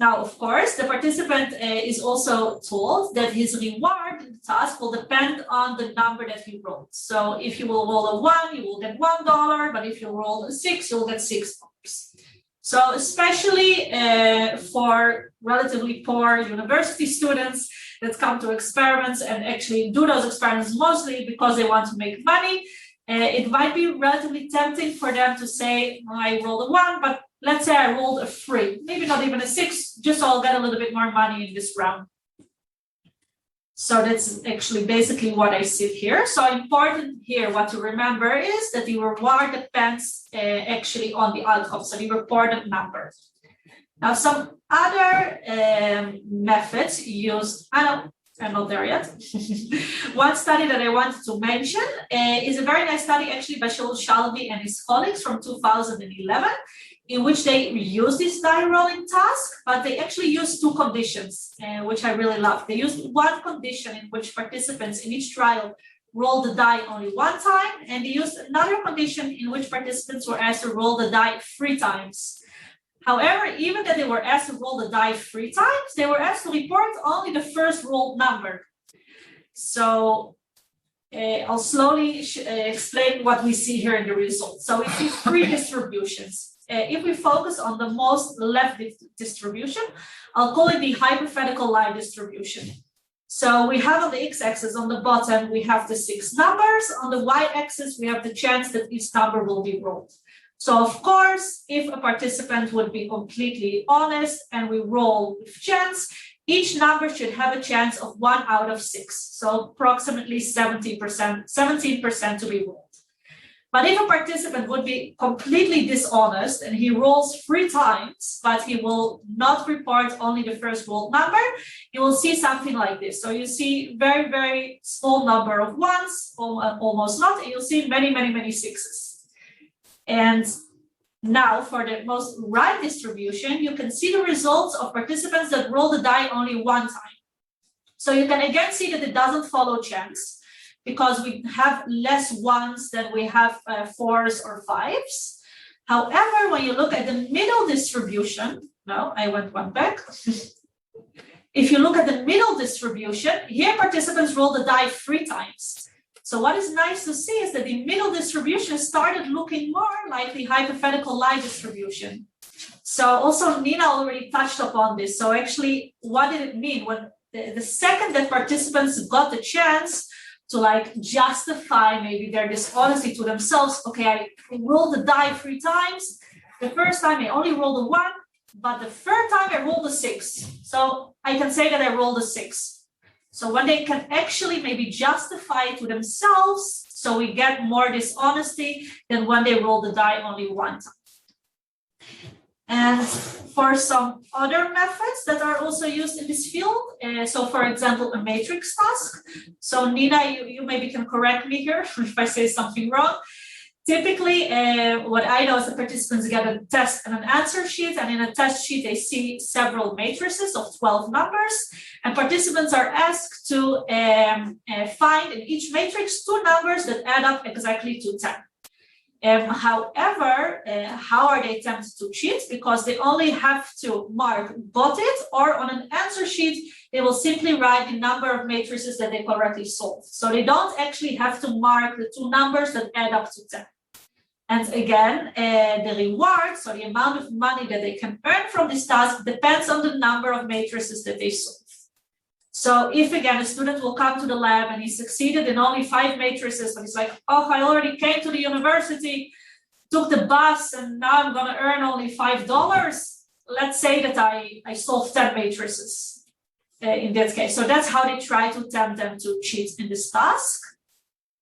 Now, of course, the participant is also told that his reward in the task will depend on the number that he rolled. So if you will roll a 1, you will get $1, but if you roll a 6, you'll get $6. So especially for relatively poor university students that come to experiments and actually do those experiments mostly because they want to make money, it might be relatively tempting for them to say, I rolled a 1, but let's say I rolled a 3, maybe not even a 6, just so I'll get a little bit more money in this round. So that's actually basically what I see here. So important here, what to remember is that the reward depends actually on the outcome, so the reported numbers. Now, some other methods used, I'm not there yet. One study that I wanted to mention is a very nice study actually by Shalvi and his colleagues from 2011, in which they used this die rolling task, but they actually used 2 conditions, which I really love. They used one condition in which participants in each trial rolled the die only 1 time, and they used another condition in which participants were asked to roll the die 3 times. However, even that they were asked to roll the die 3 times, they were asked to report only the first rolled number. So I'll slowly explain what we see here in the results. So we see 3 distributions. If we focus on the most left distribution, I'll call it the hypothetical lie distribution. So we have on the x-axis on the bottom, we have the 6 numbers. On the y-axis, we have the chance that each number will be rolled. So of course, if a participant would be completely honest and we roll with chance, each number should have a chance of 1 out of 6. So approximately 17% to be rolled. But if a participant would be completely dishonest and he rolls 3 times, but he will not report only the first rolled number, you will see something like this. So you see very, very small number of ones, almost not, and you'll see many, many, many 6s. And now for the most right distribution, you can see the results of participants that roll the die only 1 time. So you can again see that it doesn't follow chance, because we have less ones than we have 4s or 5s. However, when you look at the middle distribution, no, I went one back. If you look at the middle distribution, here participants roll the die 3 times. So what is nice to see is that the middle distribution started looking more like the hypothetical lie distribution. So also Nina already touched upon this. So actually, what did it mean? When the second that participants got the chance to like justify maybe their dishonesty to themselves. Okay, I rolled the die 3 times. The first time I only rolled a 1, but the third time I rolled a 6. So I can say that I rolled a 6. So when they can actually maybe justify it to themselves, so we get more dishonesty than when they roll the die only 1 time. And for some other methods that are also used in this field, so for example, a matrix task. So Nina, you maybe can correct me here if I say something wrong. Typically, what I know is the participants get a test and an answer sheet, and in a test sheet, they see several matrices of 12 numbers, and participants are asked to find in each matrix 2 numbers that add up exactly to 10. However, how are they tempted to cheat? Because they only have to mark got it, or on an answer sheet, they will simply write the number of matrices that they correctly solved. So they don't actually have to mark the 2 numbers that add up to 10. And again, the reward, so the amount of money that they can earn from this task, depends on the number of matrices that they solve. So if again, a student will come to the lab and he succeeded in only 5 matrices, but he's like, oh, I already came to the university, took the bus, and now I'm gonna earn only $5. Let's say that I solved 10 matrices in that case. So that's how they try to tempt them to cheat in this task.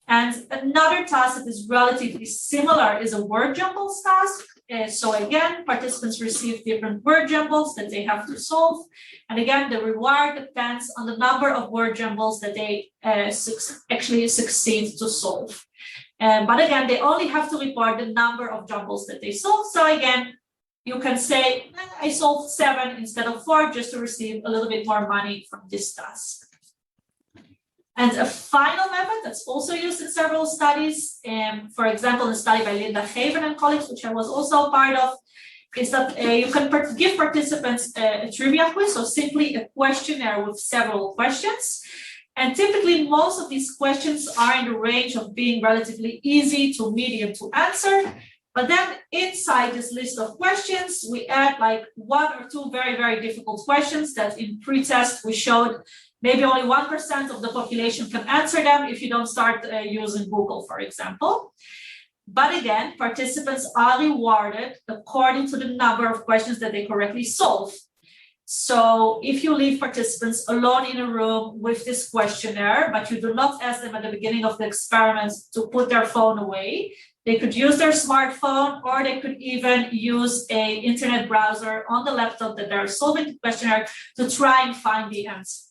And another task that is relatively similar is a word jumbles task. So again, participants receive different word jumbles that they have to solve. And again, the reward depends on the number of word jumbles that they actually succeed to solve. But again, they only have to report the number of jumbles that they solve. So again, you can say, I solved 7 instead of 4 just to receive a little bit more money from this task. And a final method that's also used in several studies, for example, a study by Linda Haven and colleagues, which I was also a part of, is that you can give participants a trivia quiz, so simply a questionnaire with several questions. And typically, most of these questions are in the range of being relatively easy to medium to answer. But then inside this list of questions, we add like 1 or 2 very, very difficult questions that in pre-test we showed maybe only 1% of the population can answer them if you don't start using Google, for example. But again, participants are rewarded according to the number of questions that they correctly solve. So if you leave participants alone in a room with this questionnaire, but you do not ask them at the beginning of the experiment to put their phone away, they could use their smartphone, or they could even use an internet browser on the laptop that they're solving the questionnaire to try and find the answer.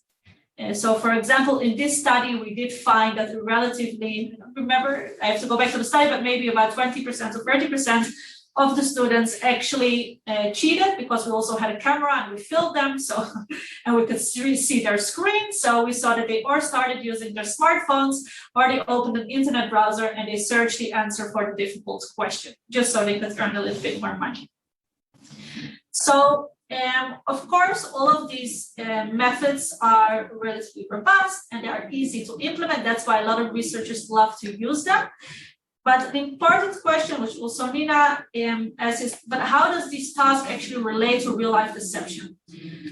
So for example, in this study, we did find that relatively, I don't remember, I have to go back to the study, but maybe about 20% or 30% of the students actually cheated, because we also had a camera and we filmed them, so and we could see their screen. So we saw that they or started using their smartphones, or they opened an internet browser and they searched the answer for the difficult question, just so they could earn a little bit more money. So of course, all of these methods are relatively robust and they are easy to implement. That's why a lot of researchers love to use them. But the important question, which also Nina asks, is, but how does this task actually relate to real life deception?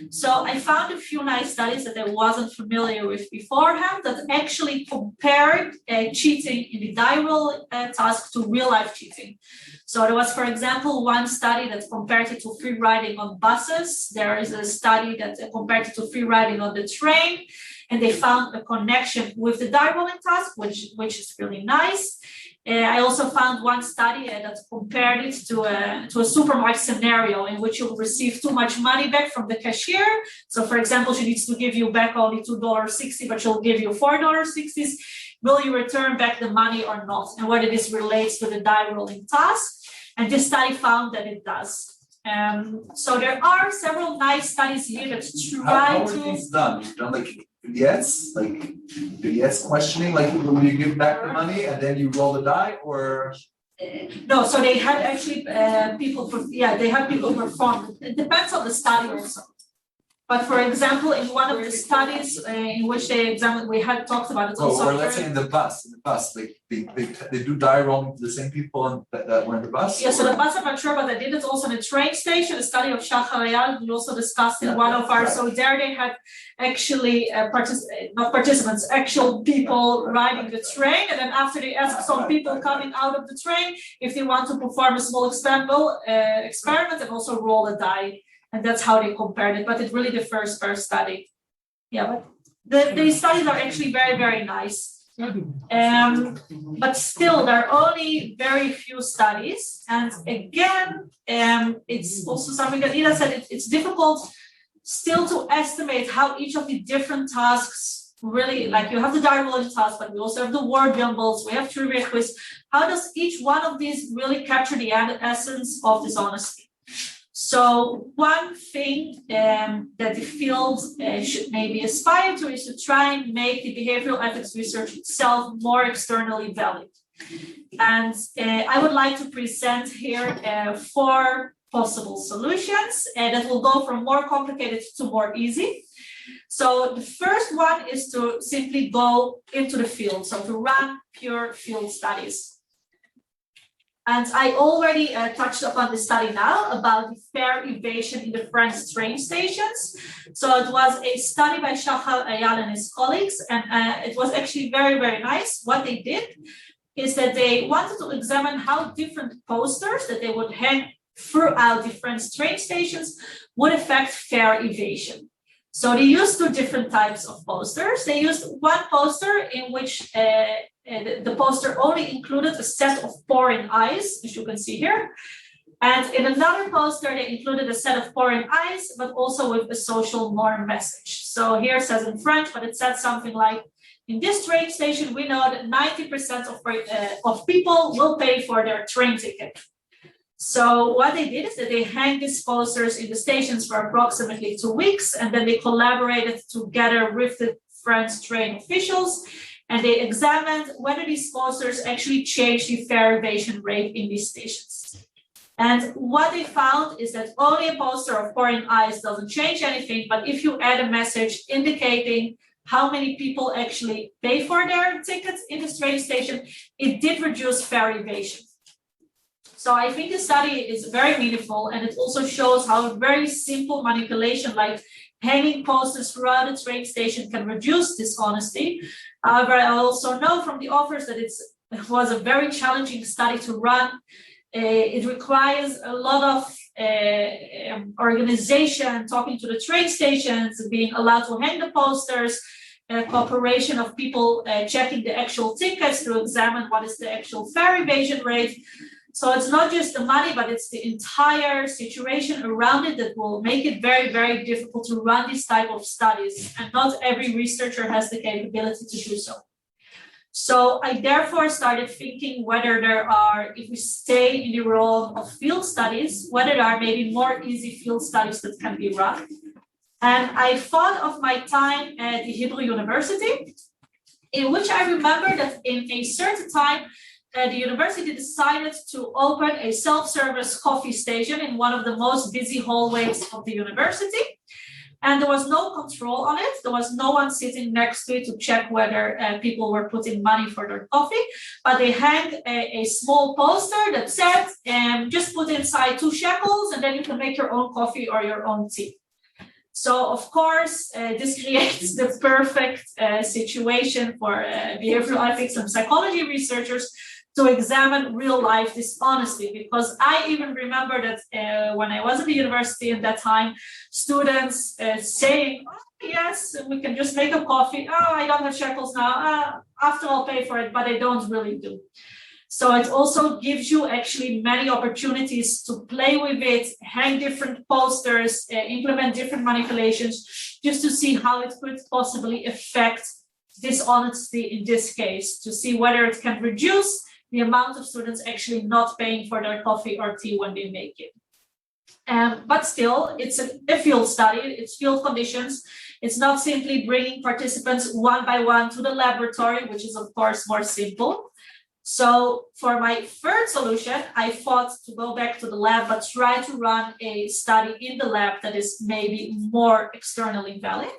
So I found a few nice studies that I wasn't familiar with beforehand that actually compared cheating in the die roll task to real life cheating. So there was, for example, one study that compared it to free riding on buses. There is a study that compared it to free riding on the train. And they found a connection with the die rolling task, which is really nice. I also found one study that compared it to a supermarket scenario in which you'll receive too much money back from the cashier. So, for example, she needs to give you back only $2.60, but she'll give you $4.60. Will you return back the money or not? And whether this relates to the die rolling task. And this study found that it does. So there are several nice studies here that try how to. How are these done? You've done vignettes questioning, like will you give back the money and then you roll the die, or? No, so they had actually they had people perform. It depends on the study also. But for example, in one of the studies in which they examined, we had talked about it also. Or let's say in the bus, they do die rolling to the same people that were in the bus? Yeah, so the bus I'm not sure, but I did it also in a train station, a study of Shachar Eyal, we also discussed in one of our, right. So there they had actually actual people riding the train, and then after they asked some people coming out of the train if they want to perform a small experiment and also roll a die. And that's how they compared it, but it really differs per study. Yeah, but these studies are actually very, very nice. But still, there are only very few studies. And again, it's also something that Ida said, it's difficult still to estimate how each of the different tasks really, like you have the die rolling task, but we also have the word jumbles, we have trivia quiz. How does each one of these really capture the essence of dishonesty? So one thing that the field should maybe aspire to is to try and make the behavioral ethics research itself more externally valid. And I would like to present here 4 possible solutions that will go from more complicated to more easy. So the first one is to simply go into the field, so to run pure field studies. And I already touched upon the study now about the fare evasion in the French train stations. So it was a study by Shachar Eyal and his colleagues, and it was actually very, very nice. What they did is that they wanted to examine how different posters that they would hang throughout the French train stations would affect fare evasion. So they used 2 different types of posters. They used one poster in which the poster only included a set of pouring eyes, as you can see here. And in another poster, they included a set of pouring eyes, but also with a social norm message. So here it says in French, but it said something like, in this train station, we know that 90% of people will pay for their train ticket. So what they did is that they hang these posters in the stations for approximately 2 weeks, and then they collaborated together with the French train officials, and they examined whether these posters actually changed the fare evasion rate in these stations. And what they found is that only a poster of pouring eyes doesn't change anything, but if you add a message indicating how many people actually pay for their tickets in this train station, it did reduce fare evasion. So I think the study is very meaningful, and it also shows how a very simple manipulation like hanging posters throughout the train station can reduce dishonesty. However, I also know from the authors that it was a very challenging study to run. It requires a lot of organization, talking to the train stations, being allowed to hang the posters, cooperation of people checking the actual tickets to examine what is the actual fare evasion rate. So it's not just the money, but it's the entire situation around it that will make it very, very difficult to run this type of studies. And not every researcher has the capability to do so. So I therefore started thinking whether there are, if we stay in the role of field studies, whether there are maybe more easy field studies that can be run. And I thought of my time at the Hebrew University, in which I remember that in a certain time, the university decided to open a self-service coffee station in one of the most busy hallways of the university. And there was no control on it. There was no one sitting next to it to check whether people were putting money for their coffee. But they hang a small poster that said, just put inside 2 shekels and then you can make your own coffee or your own tea. So, of course, this creates the perfect situation for behavioral ethics and psychology researchers to examine real life dishonesty, because I even remember that when I was at the university at that time, students saying, oh, yes, we can just make a coffee. Oh, I don't have shekels now. After I'll pay for it, but I don't really do. So it also gives you actually many opportunities to play with it, hang different posters, implement different manipulations, just to see how it could possibly affect dishonesty in this case, to see whether it can reduce the amount of students actually not paying for their coffee or tea when they make it. But still, it's a field study, it's field conditions. It's not simply bringing participants one by one to the laboratory, which is of course more simple. So for my third solution, I thought to go back to the lab, but try to run a study in the lab that is maybe more externally valid.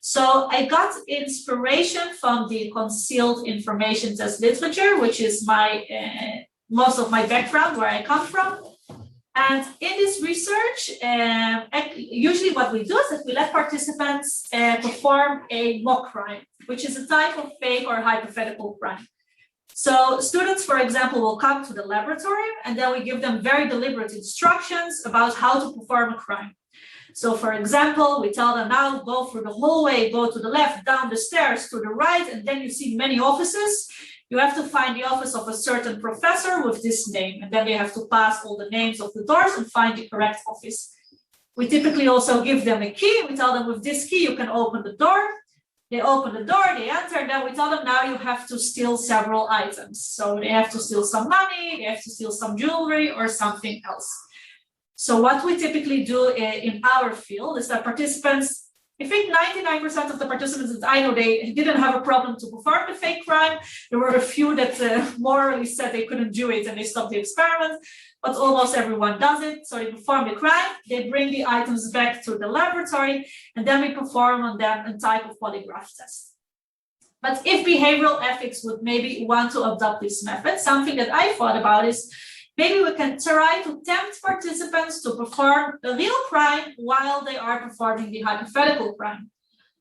So I got inspiration from the concealed information test literature, which is my most of my background, where I come from. And in this research, usually what we do is that we let participants perform a mock crime, which is a type of fake or hypothetical crime. So students, for example, will come to the laboratory and then we give them very deliberate instructions about how to perform a crime. So for example, we tell them now go through the hallway, go to the left, down the stairs, to the right, and then you see many offices. You have to find the office of a certain professor with this name, and then they have to pass all the names of the doors and find the correct office. We typically also give them a key. We tell them with this key, you can open the door. They open the door, they enter, and then we tell them now you have to steal several items. So they have to steal some money, they have to steal some jewelry or something else. So what we typically do in our field is that participants, I think 99% of the participants that I know, they didn't have a problem to perform the fake crime. There were a few that morally said they couldn't do it and they stopped the experiment, but almost everyone does it. So they perform the crime, they bring the items back to the laboratory, and then we perform on them a type of polygraph test. But if behavioral ethics would maybe want to adopt this method, something that I thought about is maybe we can try to tempt participants to perform a real crime while they are performing the hypothetical crime.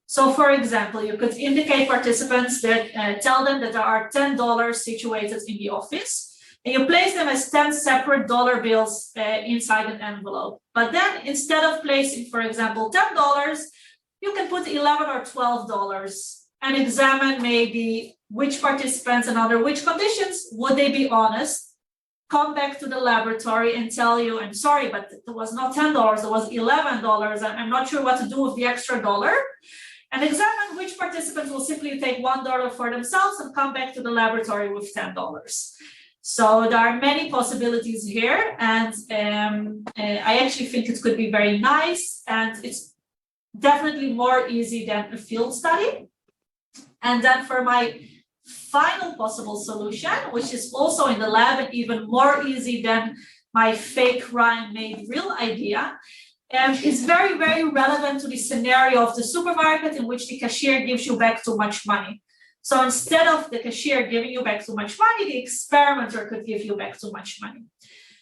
So for example, you could indicate participants that tell them that there are $10 situated in the office, and you place them as 10 separate dollar bills inside an envelope. But then instead of placing, for example, $10, you can put $11 or $12 and examine maybe which participants and under which conditions would they be honest, come back to the laboratory and tell you, I'm sorry, but it was not $10, it was $11. I'm not sure what to do with the extra dollar. And examine which participants will simply take $1 for themselves and come back to the laboratory with $10. So there are many possibilities here, and I actually think it could be very nice, and it's definitely more easy than a field study. And then for my final possible solution, which is also in the lab and even more easy than my fake crime made real idea, is very, very relevant to the scenario of the supermarket in which the cashier gives you back too much money. So instead of the cashier giving you back too much money, the experimenter could give you back too much money.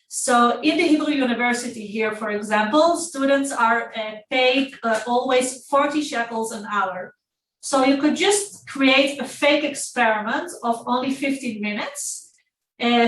So in the Hebrew University here, for example, students are paid always 40 shekels an hour. So you could just create a fake experiment of only 15 minutes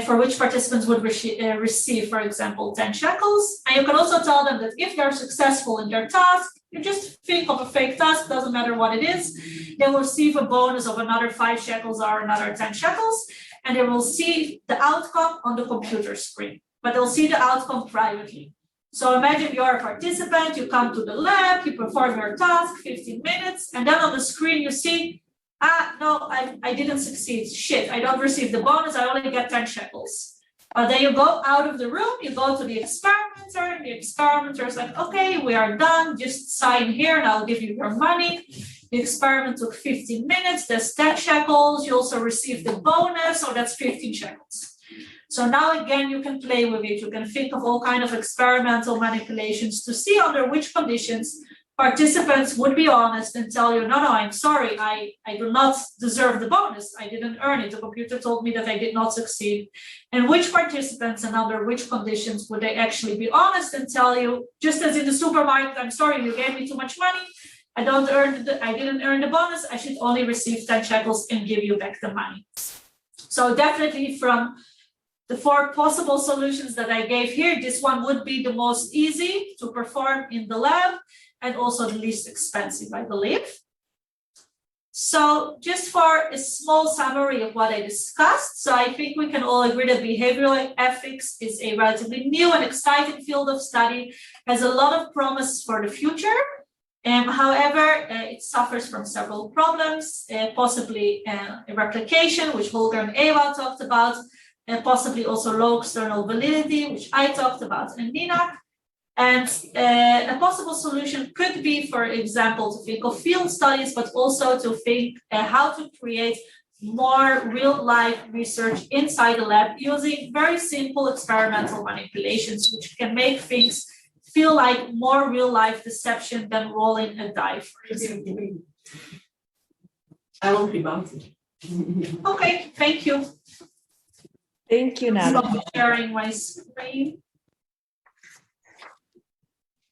for which participants would receive, for example, 10 shekels. And you can also tell them that if they're successful in their task, you just think of a fake task, doesn't matter what it is, they will receive a bonus of another 5 shekels or another 10 shekels, and they will see the outcome on the computer screen, but they'll see the outcome privately. So imagine you're a participant, you come to the lab, you perform your task, 15 minutes, and then on the screen you see, no, I didn't succeed. Shit, I don't receive the bonus, I only get 10 shekels. But then you go out of the room, you go to the experimenter, and the experimenter is like, okay, we are done, just sign here and I'll give you your money. The experiment took 15 minutes, that's 10 shekels, you also receive the bonus, so that's 15 shekels. So now again, you can play with it. You can think of all kinds of experimental manipulations to see under which conditions participants would be honest and tell you, no, I'm sorry, I do not deserve the bonus. I didn't earn it. The computer told me that I did not succeed. And which participants and under which conditions would they actually be honest and tell you, just as in the supermarket, I'm sorry, you gave me too much money. I didn't earn the bonus. I should only receive 10 shekels and give you back the money. So definitely from the 4 possible solutions that I gave here, this one would be the most easy to perform in the lab and also the least expensive, I believe. So just for a small summary of what I discussed, so I think we can all agree that behavioral ethics is a relatively new and exciting field of study, has a lot of promise for the future. However, it suffers from several problems, possibly a replication, which Holger and Ewout talked about, and possibly also low external validity, which I talked about, and Nina. And a possible solution could be, for example, to think of field studies, but also to think how to create more real-life research inside the lab using very simple experimental manipulations, which can make things feel like more real-life deception than rolling a die, for example. I won't be mounted. Okay, thank you. Thank you, Nathalie. Stop sharing my screen.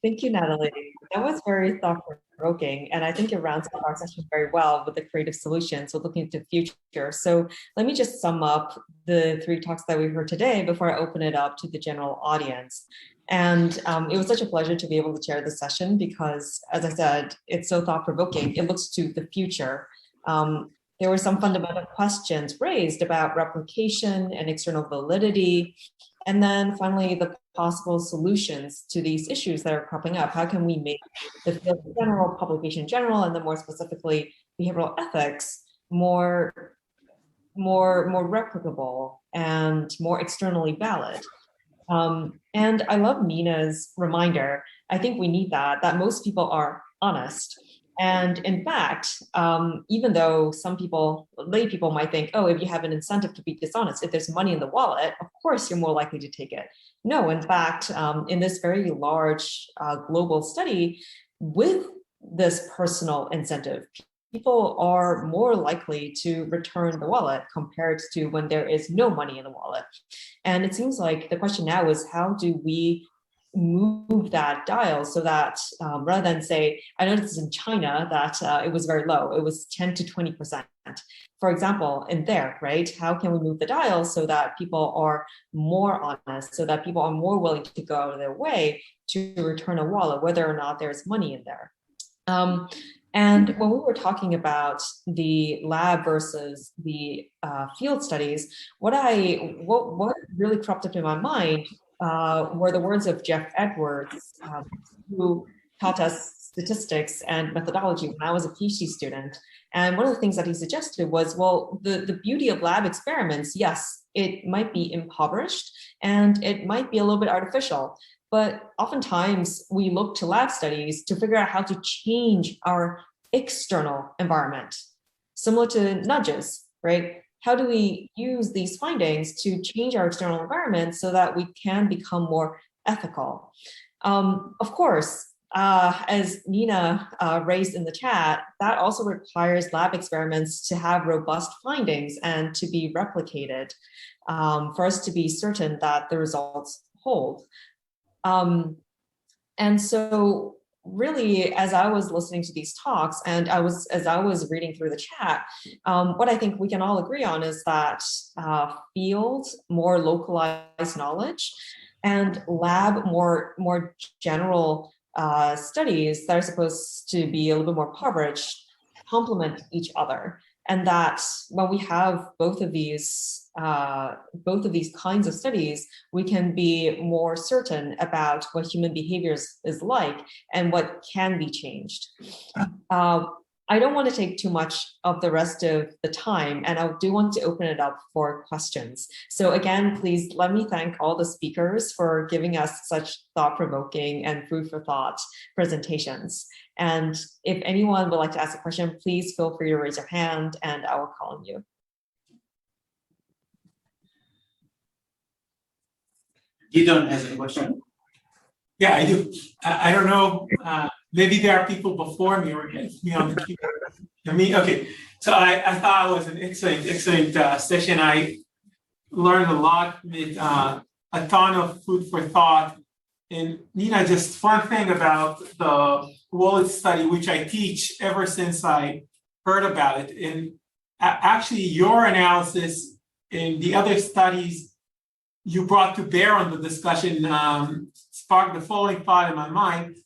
Thank you, Nathalie. That was very thought-provoking, and I think it rounds up our session very well with the creative solutions. So looking to the future. So let me just sum up the 3 talks that we heard today before I open it up to the general audience. And it was such a pleasure to be able to chair the session because, as I said, it's so thought-provoking. It looks to the future. There were some fundamental questions raised about replication and external validity. And then finally, the possible solutions to these issues that are cropping up. How can we make the field in general, publication in general, and then more specifically, behavioral ethics more replicable and more externally valid? And I love Nina's reminder. I think we need that most people are honest. And in fact, even though some people, lay people might think, oh, if you have an incentive to be dishonest, if there's money in the wallet, of course, you're more likely to take it. No, in fact, in this very large global study with this personal incentive, people are more likely to return the wallet compared to when there is no money in the wallet. And it seems like the question now is, how do we move that dial so that rather than say, I noticed in China that it was very low, it was 10 to 20%. For example, in there, right? How can we move the dial so that people are more honest, so that people are more willing to go out of their way to return a wallet, whether or not there's money in there? And when we were talking about the lab versus the field studies, what really cropped up in my mind were the words of Jeff Edwards, who taught us statistics and methodology when I was a PhD student. And one of the things that he suggested was, well, the beauty of lab experiments, yes, it might be impoverished and it might be a little bit artificial, but oftentimes we look to lab studies to figure out how to change our external environment, similar to nudges, right? How do we use these findings to change our external environment so that we can become more ethical? Of course, as Nina raised in the chat, that also requires lab experiments to have robust findings and to be replicated for us to be certain that the results hold. And so really, as I was listening to these talks and as I was reading through the chat, what I think we can all agree on is that field, more localized knowledge, and lab, more general studies that are supposed to be a little bit more impoverished, complement each other. And that when we have both of these kinds of studies, we can be more certain about what human behavior is like and what can be changed. I don't want to take too much of the rest of the time, and I do want to open it up for questions. So again, please let me thank all the speakers for giving us such thought-provoking and food for thought presentations. And if anyone would like to ask a question, please feel free to raise your hand and I will call on you. You don't have a question? Yeah, I do. I don't know maybe there are people before me or me on the queue. Okay. So I thought it was an excellent session. I learned a lot with a ton of food for thought. And Nina, just one thing about the wallet study, which I teach ever since I heard about it. And actually, your analysis and the other studies you brought to bear on the discussion sparked the following thought in my mind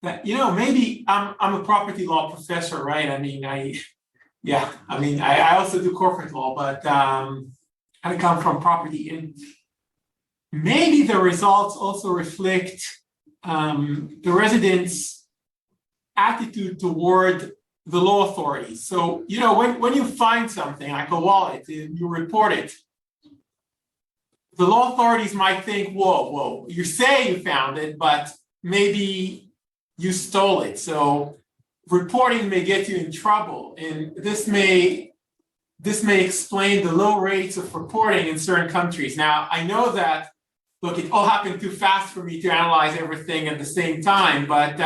that, maybe I'm a property law professor, right? I also do corporate law, but I come from property, and maybe the results also reflect the residents' attitude toward the law authorities. So, when you find something like a wallet and you report it, the law authorities might think, whoa, you say you found it, but maybe you stole it. So reporting may get you in trouble. And this may explain the low rates of reporting in certain countries. Now, I know that, look, it all happened too fast for me to analyze everything at the same time, but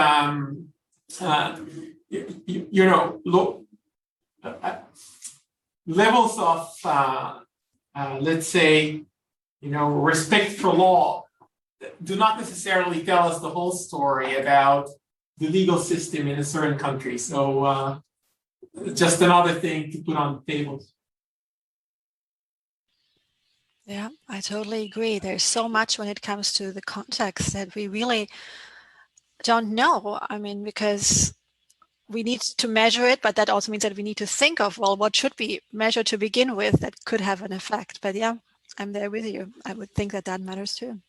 levels of, let's say, respect for law do not necessarily tell us the whole story about the legal system in a certain country. So just another thing to put on the table. Yeah, I totally agree. There's so much when it comes to the context that we really don't know. Because we need to measure it, but that also means that we need to think of, well, what should we measure to begin with that could have an effect. But yeah, I'm there with you. I would think that matters too.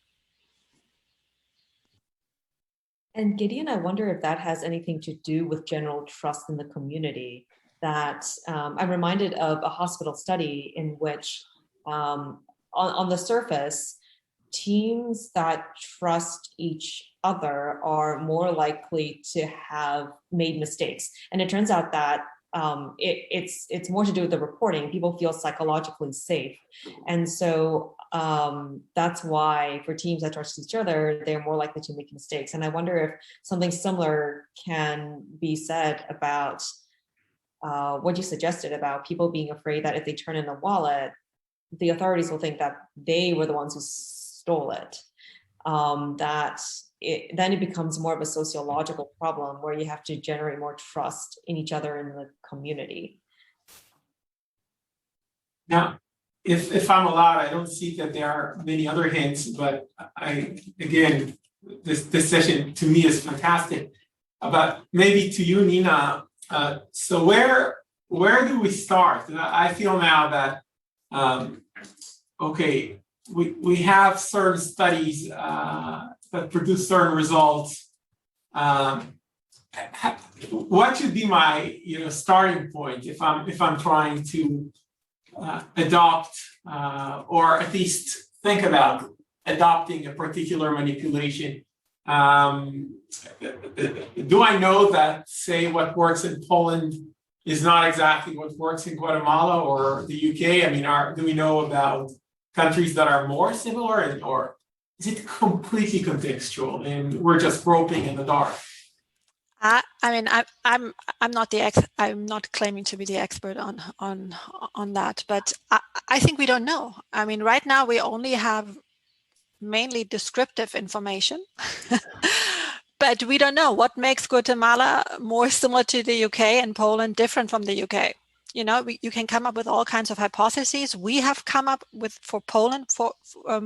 And Gideon, I wonder if that has anything to do with general trust in the community. That I'm reminded of a hospital study in which on the surface, teams that trust each other are more likely to have made mistakes. And it turns out that it's more to do with the reporting. People feel psychologically safe. And so that's why for teams that trust each other, they're more likely to make mistakes. And I wonder if something similar can be said about what you suggested about people being afraid that if they turn in a wallet, the authorities will think that they were the ones who stole it. Then it becomes more of a sociological problem where you have to generate more trust in each other in the community. Now, if I'm allowed, I don't see that there are many other hints, but this session to me is fantastic. But maybe to you, Nina, so where do we start? I feel now that, we have certain studies that produce certain results. What should be my starting point if I'm trying to adopt or at least think about adopting a particular manipulation? Do I know that, say, what works in Poland is not exactly what works in Guatemala or the UK? Do we know about countries that are more similar, or is it completely contextual and we're just groping in the dark? I'm not claiming to be the expert on that, but I think we don't know. Right now we only have mainly descriptive information, but we don't know what makes Guatemala more similar to the UK and Poland different from the UK. You can come up with all kinds of hypotheses. We have come up with, for Poland,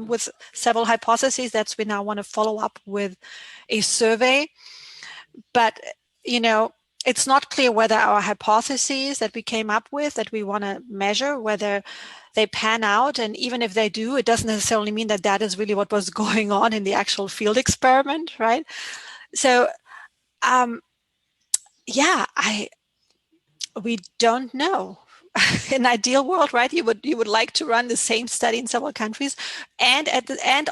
with several hypotheses that we now want to follow up with a survey. But, it's not clear whether our hypotheses that we came up with, that we want to measure, whether they pan out. And even if they do, it doesn't necessarily mean that that is really what was going on in the actual field experiment, right? So, we don't know. In an ideal world, right? You would like to run the same study in several countries, and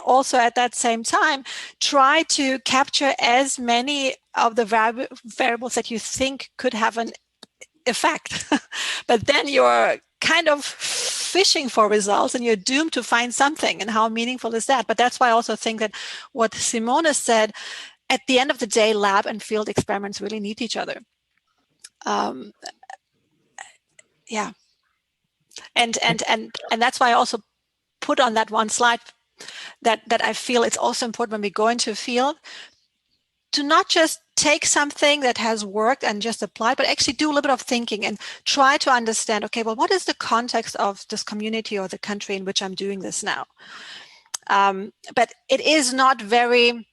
also at that same time try to capture as many of the variables that you think could have an effect. But then you're kind of fishing for results, and you're doomed to find something. And how meaningful is that? But that's why I also think that what Simone said at the end of the day, lab and field experiments really need each other. Yeah, and that's why I also put on that one slide that I feel it's also important when we go into a field to not just take something that has worked and just apply, but actually do a little bit of thinking and try to understand, okay, well, what is the context of this community or the country in which I'm doing this now? But it is not very,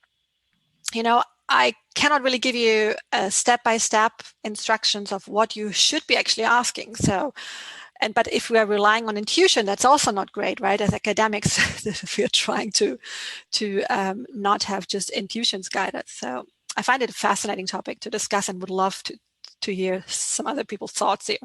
I cannot really give you step-by-step instructions of what you should be actually asking. So, but if we are relying on intuition, that's also not great, right? As academics, we are trying to not have just intuitions guide us. So I find it a fascinating topic to discuss and would love to hear some other people's thoughts here.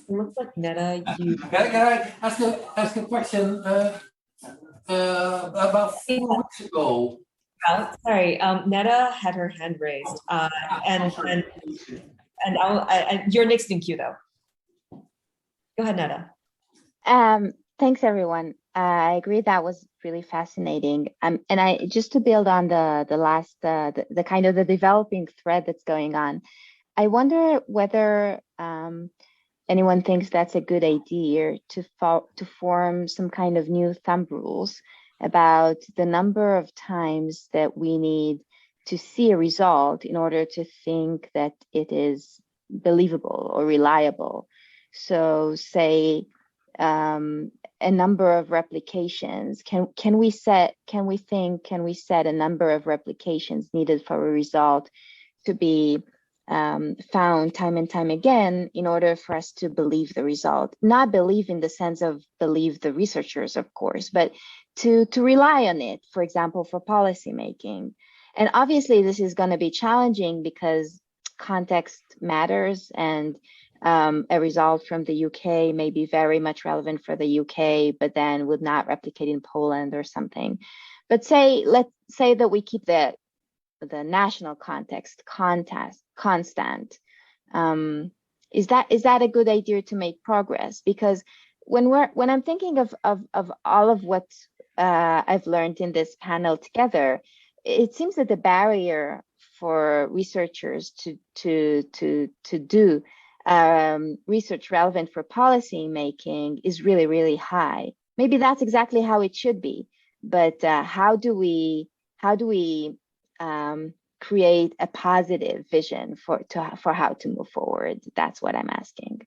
It looks like Netta, you. Can I ask a question? About 4 weeks ago. Oh, sorry, Netta had her hand raised, and you're next in queue though. Go ahead, Netta. Thanks, everyone. I agree that was really fascinating. And I just to build on the last the kind of the developing thread that's going on. I wonder whether anyone thinks that's a good idea to form some kind of new thumb rules about the number of times that we need to see a result in order to think that it is believable or reliable. So say a number of replications. Can we set a number of replications needed for a result to be found time and time again in order for us to believe the result? Not believe in the sense of believe the researchers, of course, but to rely on it, for example, for policy making. And obviously this is going to be challenging because context matters, and a result from the UK may be very much relevant for the UK, but then would not replicate in Poland or something. But let's say that we keep the national context constant. Is that a good idea to make progress? Because when I'm thinking of all of what I've learned in this panel together, it seems that the barrier for researchers to do research relevant for policy making is really, really high. Maybe that's exactly how it should be, but how do we create a positive vision for how to move forward? That's what I'm asking.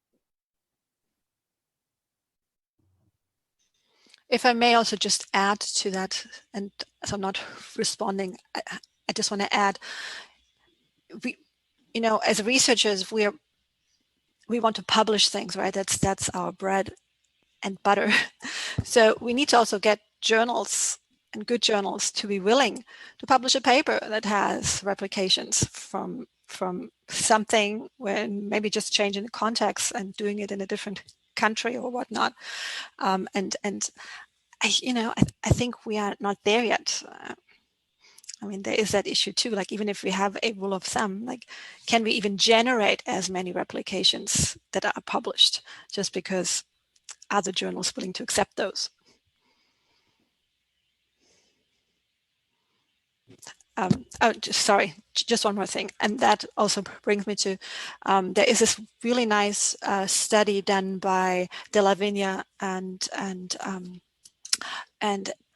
If I may also just add to that, and so I'm not responding, I just want to add, as researchers, we want to publish things, right? That's our bread and butter. So we need to also get journals and good journals to be willing to publish a paper that has replications from something when maybe just changing the context and doing it in a different country or whatnot. And I think we are not there yet. I mean, there is that issue too. Like, even if we have a rule of thumb, like, can we even generate as many replications that are published just because other journals willing to accept those? Just one more thing. And that also brings me to, there is this really nice study done by De La Vigna and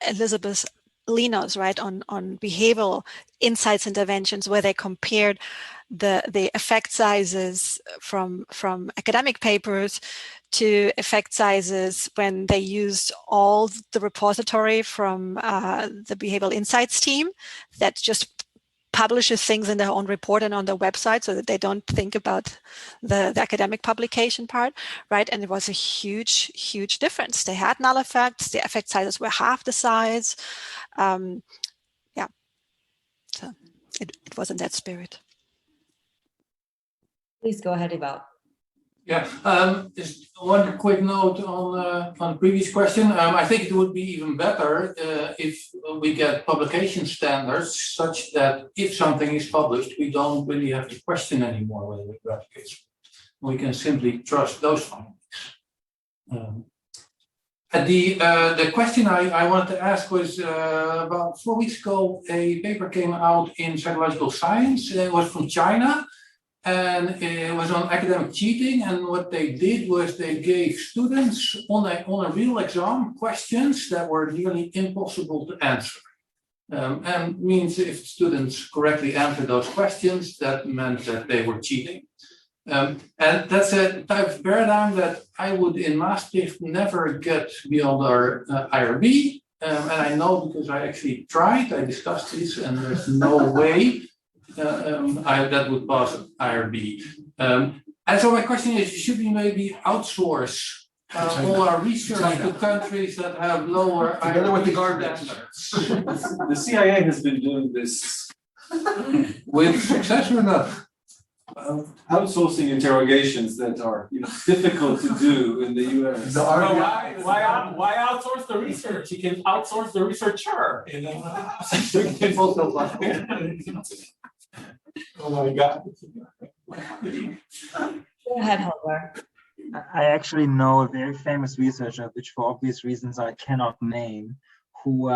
Elizabeth Linos, right, on behavioral insights interventions, where they compared the effect sizes from academic papers to effect sizes when they used all the repository from the behavioral insights team that just publishes things in their own report and on their website, so that they don't think about the academic publication part, right? And it was a huge, huge difference. They had null effects. The effect sizes were half the size. Yeah, so it was in that spirit. Please go ahead, Ewout. Yeah, just one quick note on the previous question. I think it would be even better if we get publication standards such that if something is published, we don't really have to question anymore whether it replicates. We can simply trust those findings. The question I wanted to ask was about 4 weeks ago, a paper came out in Psychological Science. It was from China, and it was on academic cheating. And what they did was they gave students on a real exam questions that were nearly impossible to answer. And means if students correctly answered those questions, that meant that they were cheating. And that's a type of paradigm that I would in Maastricht never get beyond our IRB. And I know because I actually tried, I discussed this, and there's no way that would pass IRB. And so my question is, should we maybe outsource all our research to countries that have lower Together with the IRB garbage. standards? The CIA has been doing this With success or not? outsourcing interrogations that are difficult to do in the US. Why outsource the research? You can outsource the researcher. Oh my God. Go ahead, Holger. I actually know a very famous researcher, which for obvious reasons I cannot name, who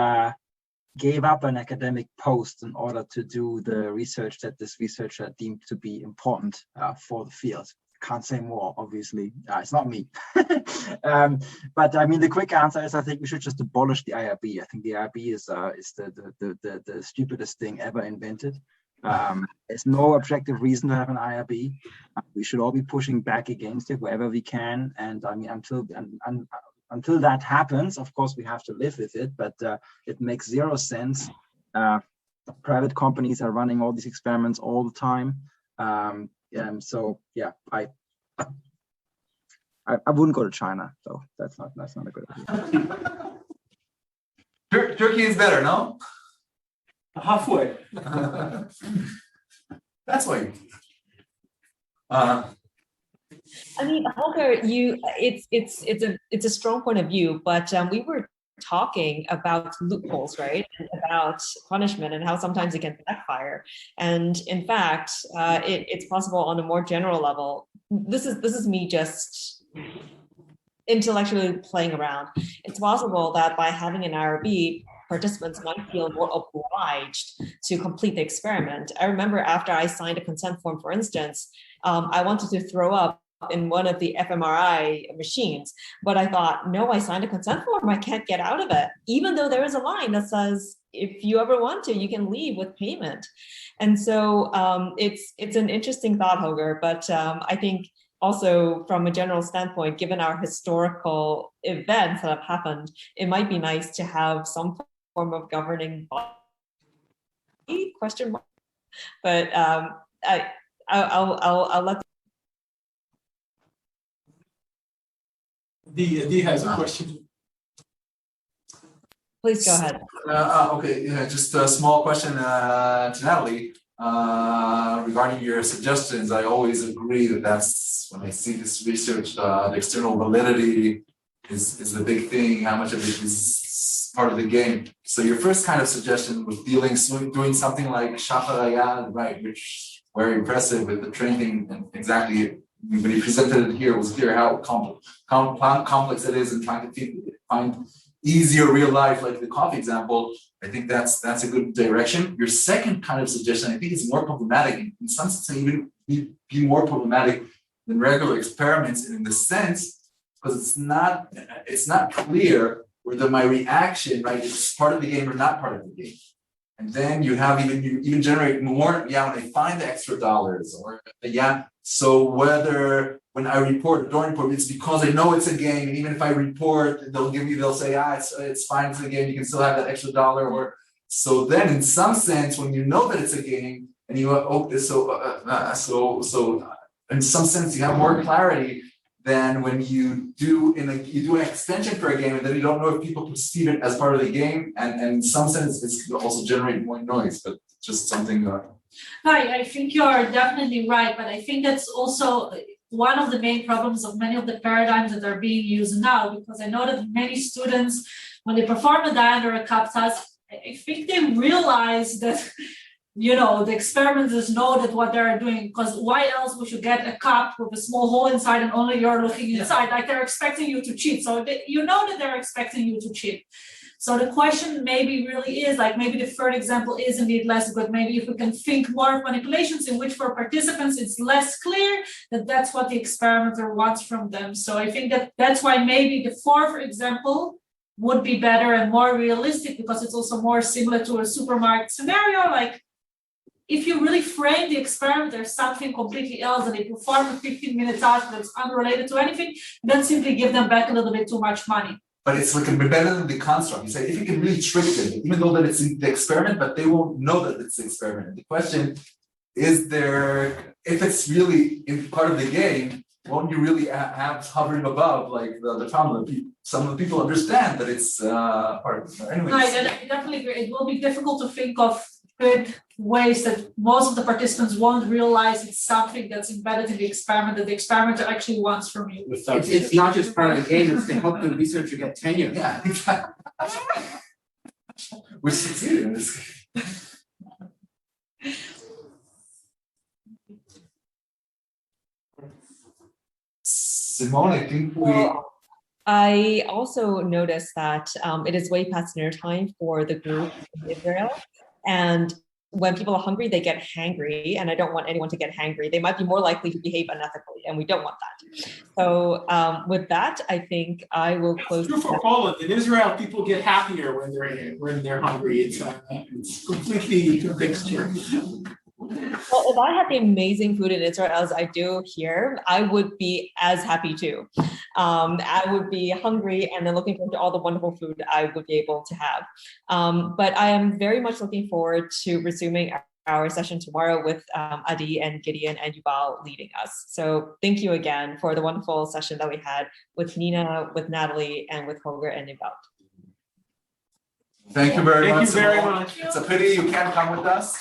gave up an academic post in order to do the research that this researcher deemed to be important for the field. Can't say more, obviously. It's not me. But I mean, the quick answer is I think we should just abolish the IRB. I think the IRB is the stupidest thing ever invented. There's no objective reason to have an IRB. We should all be pushing back against it wherever we can. And I mean, until that happens, of course, we have to live with it, but it makes zero sense. Private companies are running all these experiments all the time. So yeah, I wouldn't go to China, so that's not a good idea. Turkey is better, no? Halfway. That's why. I mean, Holger, it's a strong point of view, but we were talking about loopholes, right? And about punishment and how sometimes it can backfire. And in fact, it's possible on a more general level. This is me just intellectually playing around. It's possible that by having an IRB, participants might feel more obliged to complete the experiment. I remember after I signed a consent form, for instance, I wanted to throw up in one of the fMRI machines, but I thought, no, I signed a consent form, I can't get out of it, even though there is a line that says, if you ever want to, you can leave with payment. And so it's an interesting thought, Holger, but I think also from a general standpoint, given our historical events that have happened, it might be nice to have some form of governing body, question mark. But I'll let Dee has a question. Please go ahead. Okay, yeah, just a small question to Nathalie regarding your suggestions. I always agree that's when I see this research, the external validity is the big thing. How much of it is part of the game? So your first kind of suggestion was doing something like Shacharayad, right? Which very impressive with the training and exactly. When he presented it here, it was clear how complex it is and trying to find easier real life, like the coffee example. I think that's a good direction. Your second kind of suggestion, I think it's more problematic. In some sense, even be more problematic than regular experiments in the sense, because it's not clear whether my reaction, right, is part of the game or not part of the game. And then you even generate more, when I find the extra dollars or so whether when I report or don't report, it's because I know it's a game. And even if I report, they'll say, it's fine, it's a game, you can still have that extra dollar. Or so then in some sense, when you know that it's a game and you so in some sense you have more clarity than when you do an extension for a game and then you don't know if people perceive it as part of the game, and in some sense it's also generate more noise, but just something. I think you're definitely right, but I think that's also one of the main problems of many of the paradigms that are being used now, because I know that many students, when they perform a DIAN or a CAP task, I think they realize that the experimenters know that what they're doing, because why else would you get a cup with a small hole inside and only you're looking inside? Like they're expecting you to cheat. So you know that they're expecting you to cheat. So the question maybe really is like, maybe the third example is indeed less good. Maybe if we can think more of manipulations in which for participants, it's less clear that that's what the experimenter wants from them. So I think that's why maybe the fourth example would be better and more realistic, because it's also more similar to a supermarket scenario. Like if you really frame the experimenter as something completely else and they perform a 15-minute task that's unrelated to anything, then simply give them back a little bit too much money. But it's like better than the construct. You say if you can really trick them, even though that it's the experiment, but they won't know that it's the experiment. The question is there, if it's really in part of the game, won't you really have hovering above like the fountain? Some of the people understand that it's part of it. Anyways. No, I definitely agree. It will be difficult to think of good ways that most of the participants won't realize it's something that's embedded in the experiment that the experimenter actually wants from you. It's not just part of the game, it's to help the researcher get tenure. Yeah, exactly. We succeeded in this game. Simone, I think I also noticed that it is way past dinner time for the group in Israel. And when people are hungry, they get hangry, and I don't want anyone to get hangry. They might be more likely to behave unethically, and we don't want that. So with that, I think I will close. It's true for Poland. In Israel, people get happier when they're hungry. It's completely a mixture. Well, if I had the amazing food in Israel as I do here, I would be as happy too. I would be hungry and then looking forward to all the wonderful food I would be able to have. But I am very much looking forward to resuming our session tomorrow with Adi and Gideon and Yuval leading us. So thank you again for the wonderful session that we had with Nina, with Nathalie, and with Holger and Ewout. Thank you very much. Thank you very much. It's a pity you can't come with us.